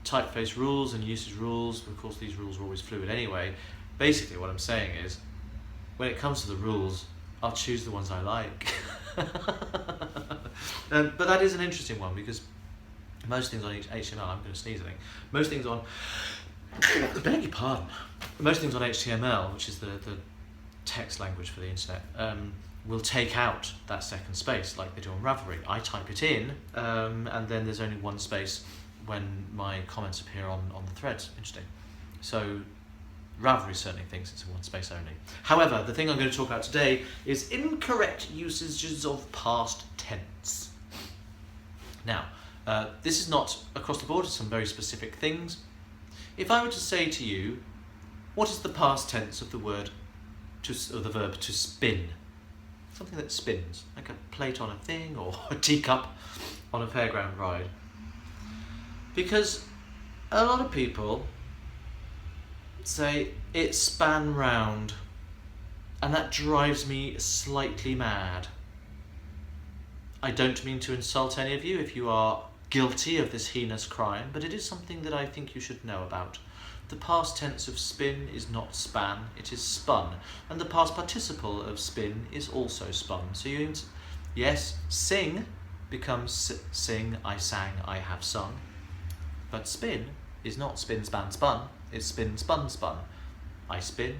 typeface rules and usage rules. Of course, these rules are always fluid anyway. Basically, what I'm saying is, when it comes to the rules, I'll choose the ones I like. But that is an interesting one because most things on HTML, I'm going to sneeze, I think. Most things on I beg your pardon. Most things on HTML, which is the text language for the internet, will take out that second space like they do on Ravelry. I type it in, and then there's only one space when my comments appear on the threads. Interesting. So Ravelry certainly thinks it's a one space only. However, the thing I'm going to talk about today is incorrect usages of past tense. Now, this is not across the board, it's some very specific things. If I were to say to you, what is the past tense of the verb to spin? Something that spins, like a plate on a thing or a teacup on a fairground ride. Because a lot of people say it span round, and that drives me slightly mad. I don't mean to insult any of you if you are guilty of this heinous crime, but it is something that I think you should know about. The past tense of spin is not span, it is spun, and the past participle of spin is also spun. So yes, sing becomes sing, I sang, I have sung, but spin is not spin, span, spun, it's spin, spun, spun. I spin,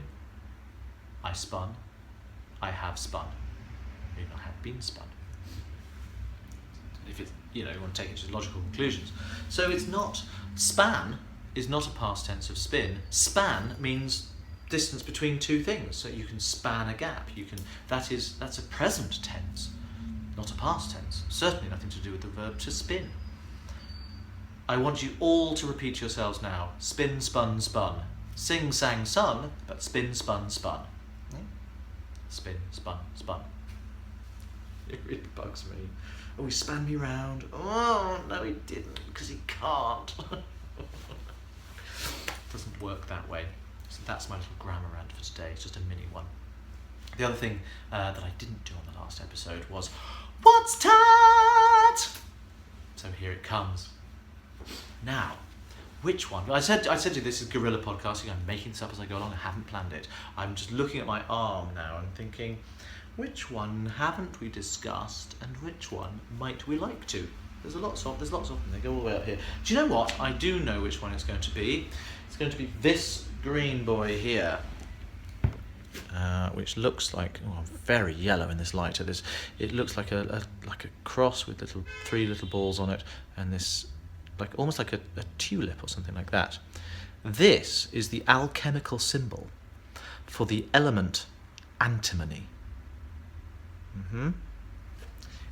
I spun, I have spun, maybe I have been spun. If it's, you want to take it to logical conclusions. So it's not, span is not a past tense of spin. Span means distance between two things. So you can span a gap. That's a present tense, not a past tense. Certainly nothing to do with the verb to spin. I want you all to repeat yourselves now. Spin, spun, spun. Sing, sang, sung, but spin, spun, spun. Spin, spun, spun. It really bugs me. Oh, he span me round. Oh, no he didn't, because he can't. Doesn't work that way. So that's my little grammar rant for today. It's just a mini one. The other thing that I didn't do on the last episode was, what's tat? So here it comes. Now, which one? I said to you this is guerrilla podcasting. I'm making this up as I go along. I haven't planned it. I'm just looking at my arm now and thinking, which one haven't we discussed, and which one might we like to? There's lots of them. They go all the way up here. Do you know what? I do know which one it's going to be. It's going to be this green boy here, which looks like very yellow in this light. It looks like a cross with three little balls on it, and this almost like a tulip or something like that. This is the alchemical symbol for the element antimony.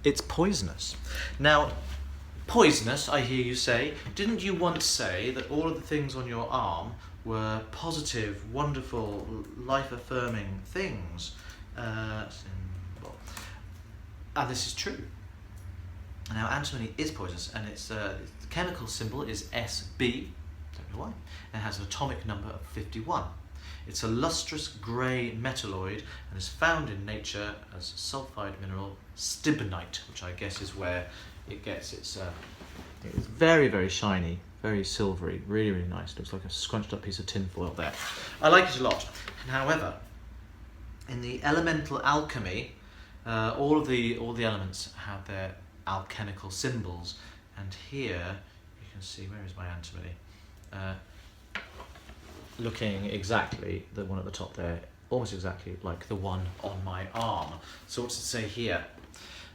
It's poisonous. Now, poisonous, I hear you say. Didn't you once say that all of the things on your arm were positive, wonderful, life-affirming things? And this is true. Now, antimony is poisonous, and its chemical symbol is Sb. Don't know why. It has an atomic number of 51. It's a lustrous grey metalloid and is found in nature as sulfide mineral stibnite, which I guess is where it gets its. It's very, very shiny, very silvery, really, really nice. Looks like a scrunched up piece of tin foil there. I like it a lot. However, in the elemental alchemy, all the elements have their alchemical symbols, and here you can see, where is my antimony? Looking exactly, the one at the top there, almost exactly like the one on my arm. So what's it say here?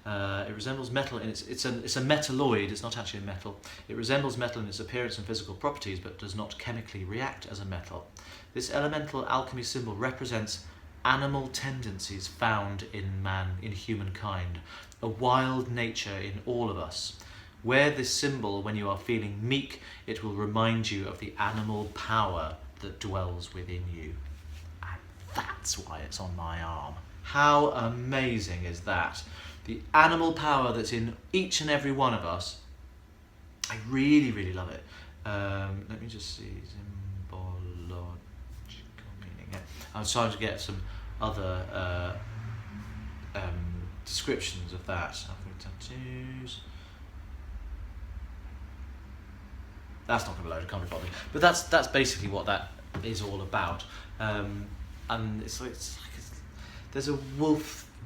It resembles metal in it's a metalloid. It's not actually a metal. It resembles metal in its appearance and physical properties, but does not chemically react as a metal. This elemental alchemy symbol represents animal tendencies found in humankind, a wild nature in all of us. Wear this symbol when you are feeling meek. It will remind you of the animal power that dwells within you. And that's why it's on my arm. How amazing is that? The animal power that's in each and every one of us. I really, really love it. Let me just see. Symbological meaning. Yeah. I was trying to get some other descriptions of that. Tattoos. That's not going to load, I can't be bothered. But that's basically what that is all about. And there's a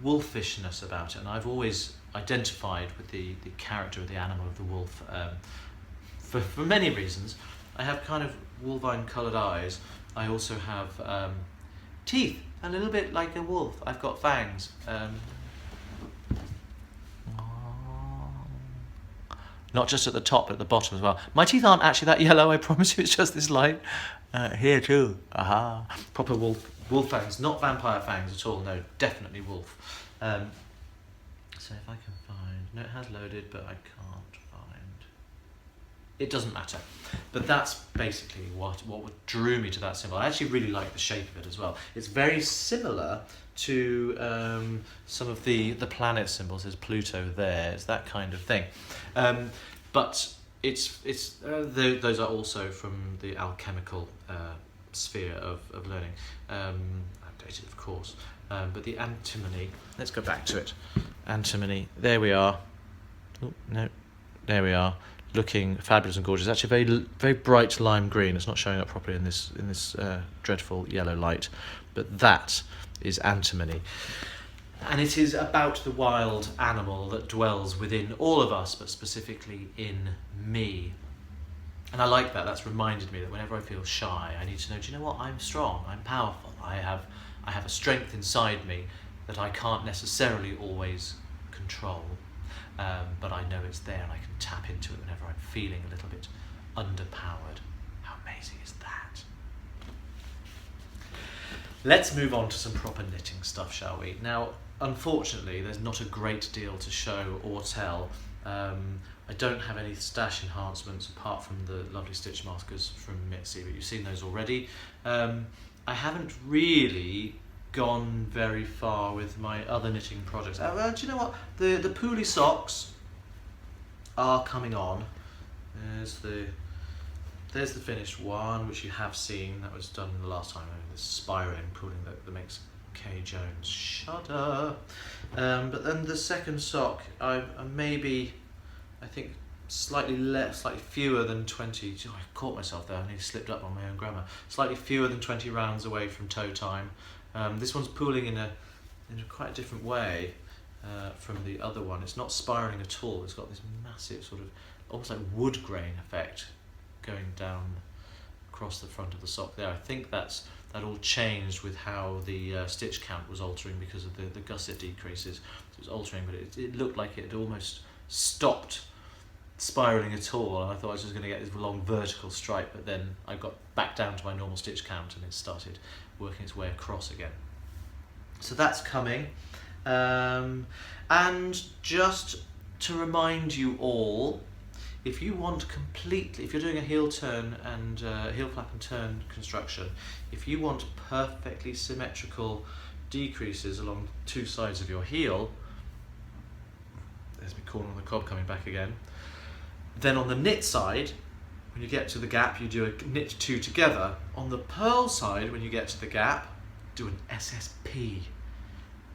wolfishness about it, and I've always identified with the character of the animal of the wolf for many reasons. I have kind of wolvine coloured eyes. I also have teeth, a little bit like a wolf. I've got fangs. Not just at the top, but at the bottom as well. My teeth aren't actually that yellow, I promise you, it's just this light. Here too, aha. Proper wolf fangs, not vampire fangs at all, no, definitely wolf. So if I can find, no, it has loaded, but I can't find. It doesn't matter. But that's basically what drew me to that symbol. I actually really like the shape of it as well. It's very similar to some of the planet symbols. There's Pluto there, it's that kind of thing. But those are also from the alchemical sphere of learning. Outdated, of course. But the antimony, let's go back to it. Antimony, there we are. Oh, no, there we are. Looking fabulous and gorgeous. Actually, very, very bright lime green. It's not showing up properly in this dreadful yellow light, but that is antimony, and it is about the wild animal that dwells within all of us, but specifically in me. And I like that. That's reminded me that whenever I feel shy, I need to know. Do you know what? I'm strong. I'm powerful. I have a strength inside me that I can't necessarily always control. But I know it's there and I can tap into it whenever I'm feeling a little bit underpowered. How amazing is that? Let's move on to some proper knitting stuff, shall we? Now, unfortunately, there's not a great deal to show or tell. I don't have any stash enhancements apart from the lovely stitch markers from Mitzi, but you've seen those already. I haven't really gone very far with my other knitting projects. Do you know what? The Poolie socks are coming on. There's the finished one, which you have seen. That was done the last time. The spiring pooling that makes Kay Jones shudder. But then the second sock, I think slightly fewer than 20. Oh, I caught myself there. I nearly slipped up on my own grammar. Slightly fewer than 20 rounds away from toe time. This one's pooling in a quite a different way from the other one. It's not spiraling at all. It's got this massive sort of almost like wood grain effect going down across the front of the sock there. I think that all changed with how the stitch count was altering because of the gusset decreases. It was altering, but it looked like it had almost stopped spiraling at all, and I thought I was just going to get this long vertical stripe, but then I got back down to my normal stitch count and it started working its way across again. So that's coming. And just to remind you all, if you want completely, if you're doing a heel turn and heel flap and turn construction, if you want perfectly symmetrical decreases along two sides of your heel, there's my corner on the cob coming back again, then on the knit side, when you get to the gap, you do a knit two together. On the purl side, when you get to the gap, do an SSP.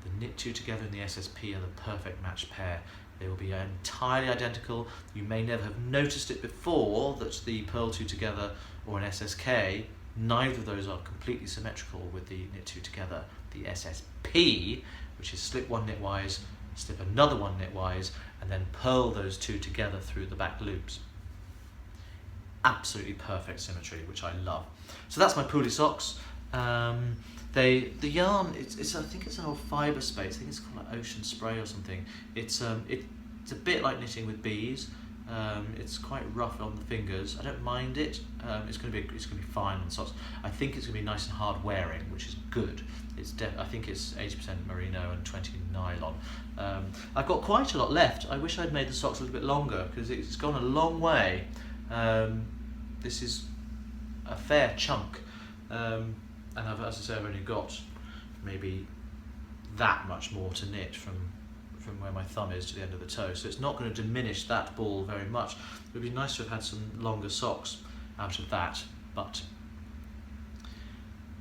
The knit two together and the SSP are the perfect match pair. They will be entirely identical. You may never have noticed it before that the purl two together or an SSK, neither of those are completely symmetrical with the knit two together. The SSP, which is slip one knitwise, slip another one knitwise, and then purl those two together through the back loops. Absolutely perfect symmetry, which I love. So that's my Poolie socks. The yarn, it's I think it's an old fibre space. I think it's called like Ocean Spray or something. It's a bit like knitting with bees. It's quite rough on the fingers. I don't mind it. It's going to be fine on the socks. I think it's going to be nice and hard wearing, which is good. I think it's 80% merino and 20 nylon. I've got quite a lot left. I wish I'd made the socks a little bit longer because it's gone a long way. This is a fair chunk, and as I say, I've only got maybe that much more to knit from where my thumb is to the end of the toe, so it's not going to diminish that ball very much. It would be nice to have had some longer socks out of that, but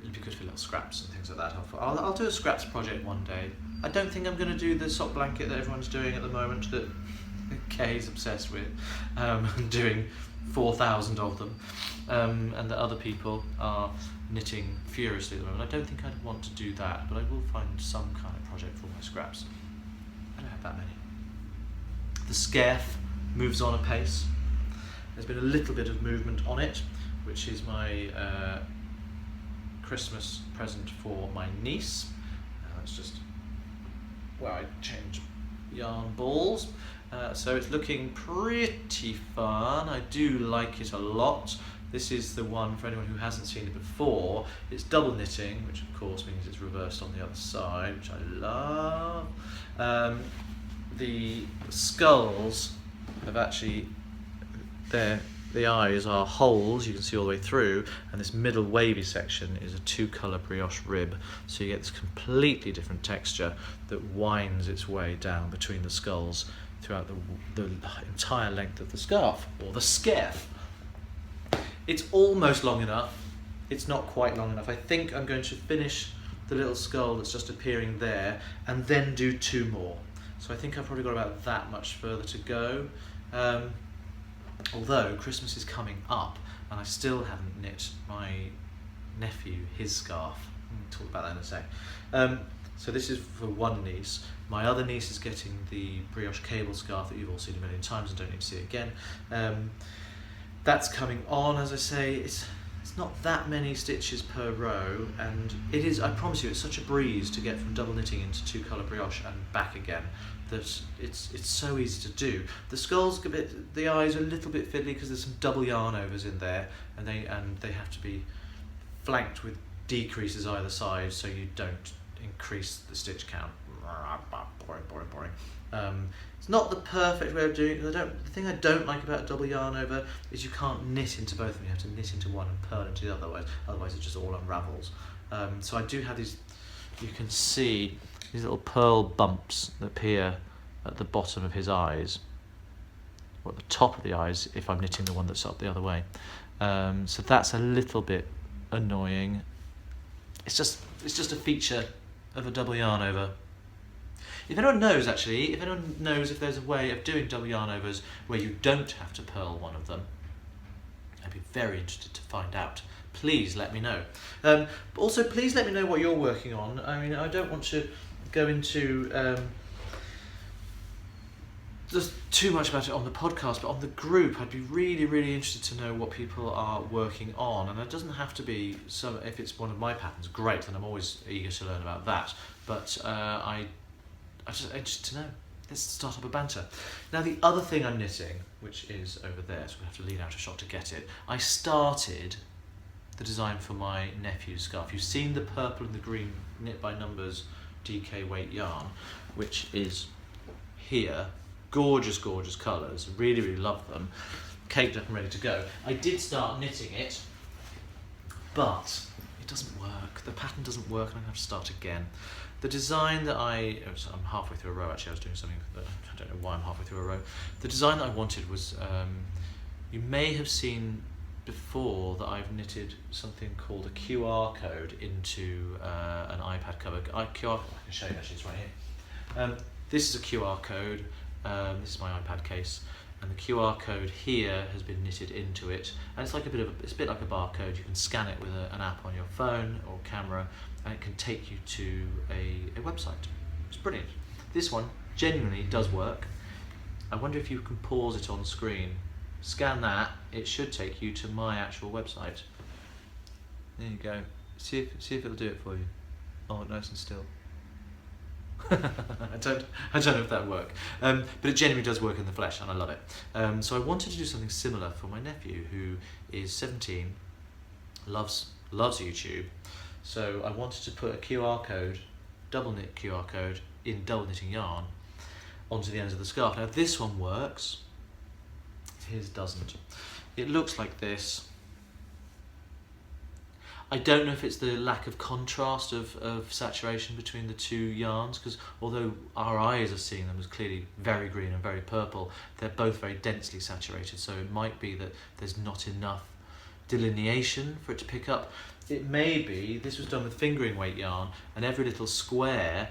it'd be good for little scraps and things like that. I'll do a scraps project one day. I don't think I'm going to do the sock blanket that everyone's doing at the moment, that Kay is obsessed with, doing 4,000 of them, and that other people are knitting furiously at the moment. I don't think I'd want to do that, but I will find some kind of project for my scraps. I don't have that many. The scarf moves on apace. There's been a little bit of movement on it, which is my Christmas present for my niece. That's just where I change yarn balls. So it's looking pretty fun. I do like it a lot. This is the one, for anyone who hasn't seen it before, it's double knitting, which of course means it's reversed on the other side, which I love. The skulls have actually, the eyes are holes, you can see all the way through, and this middle wavy section is a two-colour brioche rib, so you get this completely different texture that winds its way down between the skulls throughout the entire length of the scarf, or the scarf. It's almost long enough. It's not quite long enough. I think I'm going to finish the little skull that's just appearing there and then do two more. So I think I've probably got about that much further to go. Although Christmas is coming up and I still haven't knit my nephew his scarf. We'll talk about that in a sec. So this is for one niece. My other niece is getting the brioche cable scarf that you've all seen a million times and don't need to see it again. That's coming on, as I say. It's not that many stitches per row, and it is, I promise you, it's such a breeze to get from double knitting into two-colour brioche and back again that it's so easy to do. The skull's a bit, the eyes are a little bit fiddly because there's some double yarn overs in there, and they have to be flanked with decreases either side so you don't increase the stitch count. Boring. It's not the perfect way of doing it. The thing I don't like about double yarn over is you can't knit into both of them. You have to knit into one and purl into the other. Otherwise it just all unravels. So I do have these, you can see these little pearl bumps that appear at the bottom of his eyes, or at the top of the eyes if I'm knitting the one that's up the other way. So that's a little bit annoying. It's just a feature of a double yarn over. If anyone knows actually, if anyone knows if there's a way of doing double yarn overs where you don't have to purl one of them, I'd be very interested to find out. Please let me know. Also, please let me know what you're working on. I mean, I don't want to go into just too much about it on the podcast, but on the group, I'd be really, really interested to know what people are working on. And it doesn't have to be some. If it's one of my patterns, great. Then I'm always eager to learn about that. But I'm just interested to know. Let's start up a banter. Now, the other thing I'm knitting, which is over there, so we have to lean out a shot to get it. I started the design for my nephew's scarf. You've seen the purple and the green knit by numbers DK weight yarn, which is here. Gorgeous, gorgeous colours. Really, really love them. Caked up and ready to go. I did start knitting it, but it doesn't work. The pattern doesn't work, and I have to start again. The design that I'm halfway through a row. Actually, I was doing something that I don't know why I'm halfway through a row. The design that I wanted was, you may have seen before that I've knitted something called a QR code into an iPad cover. I can show you actually, it's right here. This is a QR code. This is my iPad case, and the QR code here has been knitted into it, and it's like it's a bit like a barcode. You can scan it with an app on your phone or camera, and it can take you to a website. It's brilliant. This one genuinely does work. I wonder if you can pause it on screen. Scan that, it should take you to my actual website. There you go. See if it'll do it for you. Oh, nice and still. I don't know if that'll work, but it genuinely does work in the flesh, and I love it. So I wanted to do something similar for my nephew, who is 17, loves YouTube. So I wanted to put a QR code, double knit QR code in double knitting yarn, onto the ends of the scarf. Now this one works. His doesn't. It looks like this. I don't know if it's the lack of contrast of saturation between the two yarns, because although our eyes are seeing them as clearly very green and very purple, they're both very densely saturated, so it might be that there's not enough delineation for it to pick up. It may be, this was done with fingering weight yarn, and every little square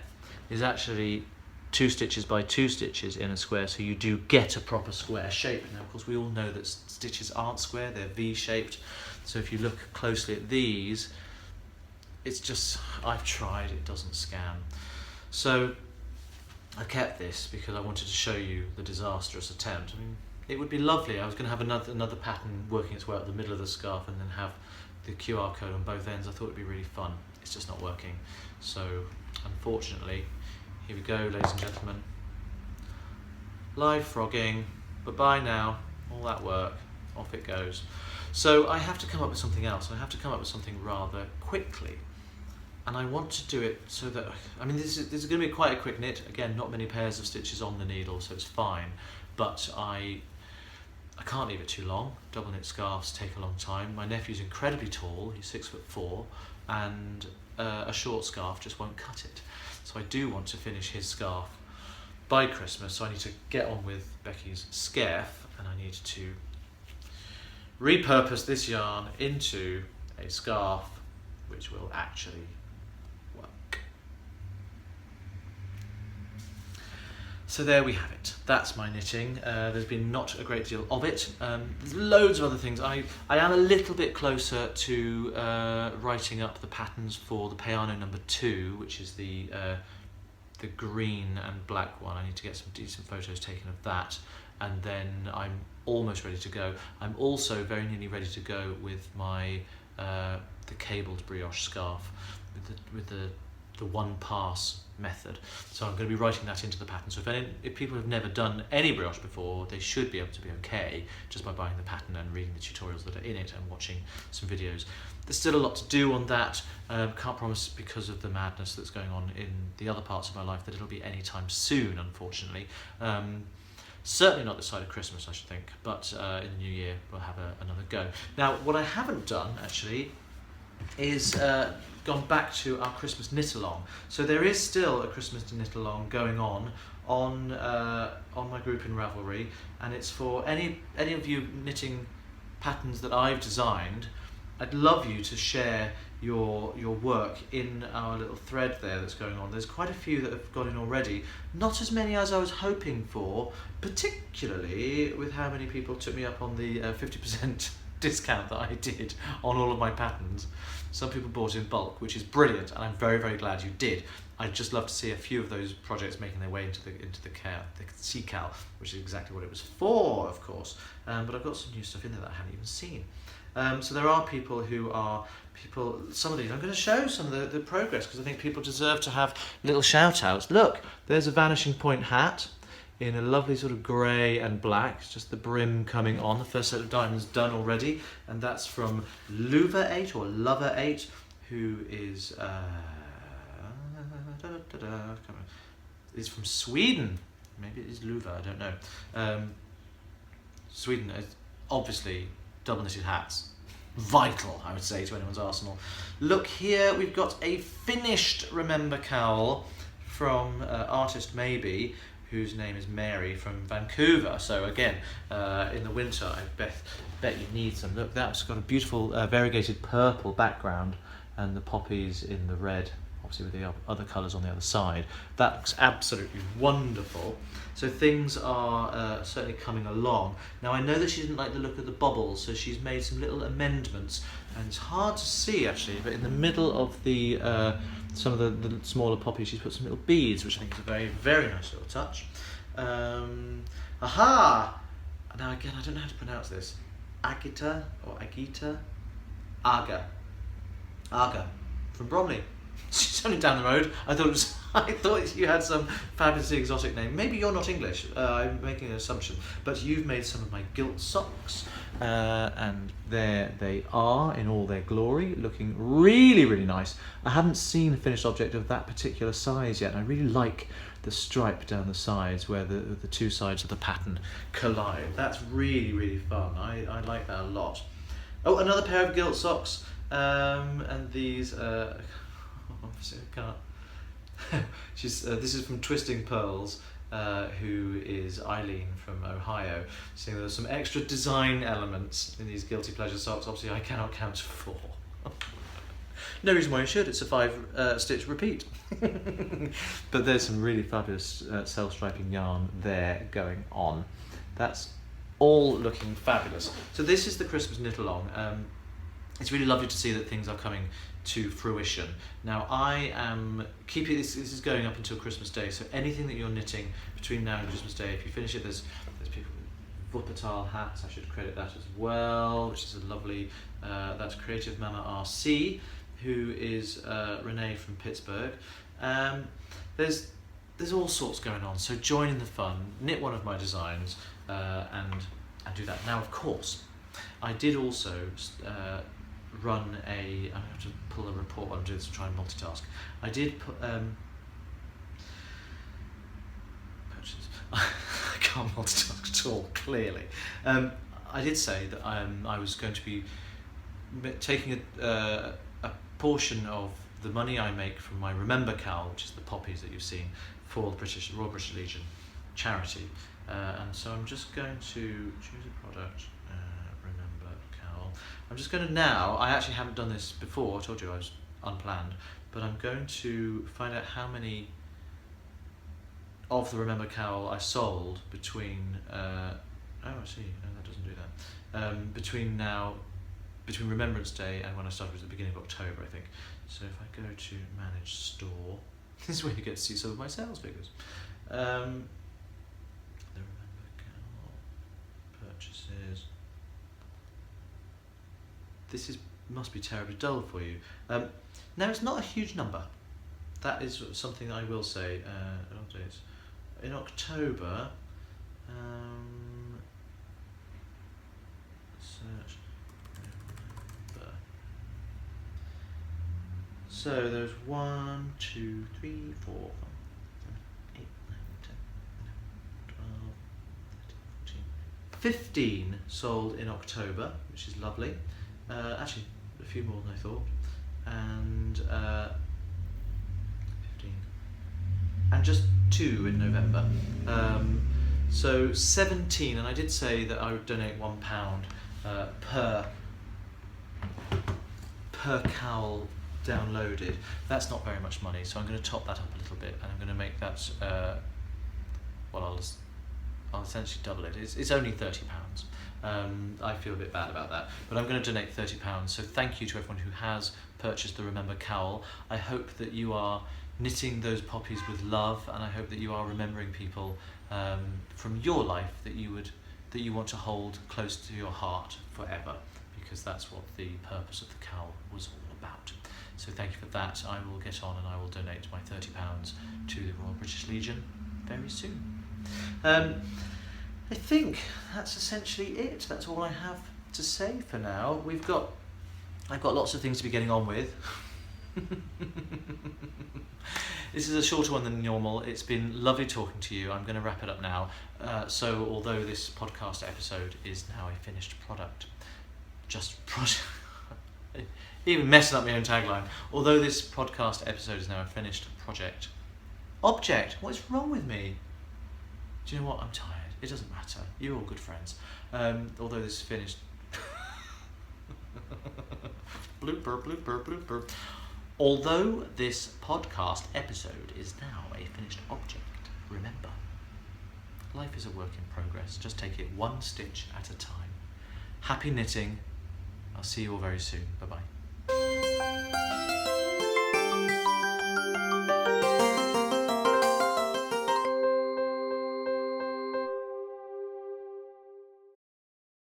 is actually 2 stitches by 2 stitches in a square, so you do get a proper square shape. Now of course we all know that stitches aren't square, they're V-shaped, so if you look closely at these, it's just, I've tried, it doesn't scan. So I kept this because I wanted to show you the disastrous attempt. I mean, it would be lovely. I was going to have another pattern working its way up the middle of the scarf and then have the QR code on both ends. I thought it'd be really fun. It's just not working. So unfortunately, here we go, ladies and gentlemen. Live frogging, bye-bye now, all that work, off it goes. So I have to come up with something else. I have to come up with something rather quickly. And I want to do it so that, I mean, this is going to be quite a quick knit. Again, not many pairs of stitches on the needle, so it's fine. But I can't leave it too long. Double knit scarves take a long time. My nephew's incredibly tall, he's 6'4", and a short scarf just won't cut it. So I do want to finish his scarf by Christmas, so I need to get on with Becky's scarf, and I need to repurpose this yarn into a scarf which will actually work. So there we have it. That's my knitting. There's been not a great deal of it. There's loads of other things. I am a little bit closer to writing up the patterns for the Piano number 2, which is the green and black one. I need to get some decent photos taken of that, and then I'm almost ready to go. I'm also very nearly ready to go with my the cabled brioche scarf with the one pass method. So I'm going to be writing that into the pattern. So if people have never done any brioche before, they should be able to be okay just by buying the pattern and reading the tutorials that are in it and watching some videos. There's still a lot to do on that. Can't promise, because of the madness that's going on in the other parts of my life, that it'll be anytime soon, unfortunately. Certainly not this side of Christmas, I should think, but in the new year we'll have another go. Now, what I haven't done actually is gone back to our Christmas knit-along. So there is still a Christmas knit-along going on my group in Ravelry, and it's for any of you knitting patterns that I've designed I'd love you to share your work in our little thread there that's going on. There's quite a few that have got in already. Not as many as I was hoping for, particularly with how many people took me up on the 50% discount that I did on all of my patterns. Some people bought in bulk, which is brilliant, and I'm very, very glad you did. I'd just love to see a few of those projects making their way into the CCAL, which is exactly what it was for, of course. But I've got some new stuff in there that I haven't even seen. So there are people who are some of these I'm going to show some of the progress, because I think people deserve to have little shout outs. Look, there's a Vanishing Point hat in a lovely sort of grey and black. It's just the brim coming on. The first set of diamonds done already, and that's from Lover 8 or Lover 8, who is is from Sweden. Maybe it is Luva, I don't know. Sweden is obviously double knitted hats. Vital, I would say, to anyone's arsenal. Look here, we've got a finished Remember cowl from artist Maybe, whose name is Mary, from Vancouver. So again, in the winter, I bet you need some. Look, that's got a beautiful variegated purple background, and the poppies in the red, obviously with the other colours on the other side. That looks absolutely wonderful. So things are certainly coming along. Now I know that she didn't like the look of the bobbles, so she's made some little amendments, and it's hard to see actually, but in the middle of the some of the smaller poppies, she's put some little beads, which I think is a very, very nice little touch. Aha! Now again, I don't know how to pronounce this. Agita or Agita? Aga from Bromley. She's only down the road. I thought you had some fabulously exotic name. Maybe you're not English. I'm making an assumption. But you've made some of my gilt socks, and there they are in all their glory, looking really, really nice. I haven't seen a finished object of that particular size yet. I really like the stripe down the sides where the two sides of the pattern collide. That's really, really fun. I like that a lot. Oh, another pair of gilt socks, and these. Obviously I can't. This is from Twisting Pearls, who is Eileen from Ohio. So there's some extra design elements in these Guilty Pleasure socks. Obviously I cannot count to 4. No reason why you should, it's a 5 stitch repeat. But there's some really fabulous self-striping yarn there going on. That's all looking fabulous. So this is the Christmas knit-along. It's really lovely to see that things are coming to fruition. Now I am keeping this is going up until Christmas Day, so anything that you're knitting between now and Christmas Day, if you finish it, there's people with Wuppertal hats, I should credit that as well, which is a lovely, that's Creative Mama RC, who is Renee from Pittsburgh. There's all sorts going on, so join in the fun, knit one of my designs, and do that. Now of course, I did also run I have to pull a report while I'm doing this to try and multitask. I did put purchase. I can't multitask at all, clearly. I did say that I was going to be taking a portion of the money I make from my Remember cowl, which is the poppies that you've seen, for the Royal British Legion charity, and so I'm just going to choose a product. I'm just going to now, I actually haven't done this before, I told you I was unplanned, but I'm going to find out how many of the Remember cowl I sold between, oh I see, no that doesn't do that, between Remembrance Day and when I started, was at the beginning of October I think. So if I go to Manage Store, this is where you get to see some of my sales figures. The Remember cowl purchases. This must be terribly dull for you. Now it's not a huge number. That is something I will say. In October, search Remember. So there's 1, 2, 3, 4, 5, 7, 8, 9, 10, 11, 12, 13, 14, 15 sold in October, which is lovely. Actually, a few more than I thought, and 15, and just 2 in November. So 17, and I did say that I would donate £1 per per cowl downloaded. That's not very much money, so I'm going to top that up a little bit, and I'm going to make that, well, I'll essentially double it. It's only £30. I feel a bit bad about that, but I'm going to donate £30. So thank you to everyone who has purchased the Remember Cowl. I hope that you are knitting those poppies with love, and I hope that you are remembering people from your life that you want to hold close to your heart forever, because that's what the purpose of the cowl was all about. So thank you for that. I will get on and I will donate my £30 to the Royal British Legion very soon. I think that's essentially it. That's all I have to say for now. I've got lots of things to be getting on with. This is a shorter one than normal. It's been lovely talking to you. I'm going to wrap it up now. So although this podcast episode is now a finished product, even messing up my own tagline. Although this podcast episode is now a finished object. What's wrong with me? Do you know what? I'm tired. It doesn't matter. You're all good friends. Although this is finished. blooper. Although this podcast episode is now a finished object, remember, life is a work in progress. Just take it one stitch at a time. Happy knitting. I'll see you all very soon. Bye-bye.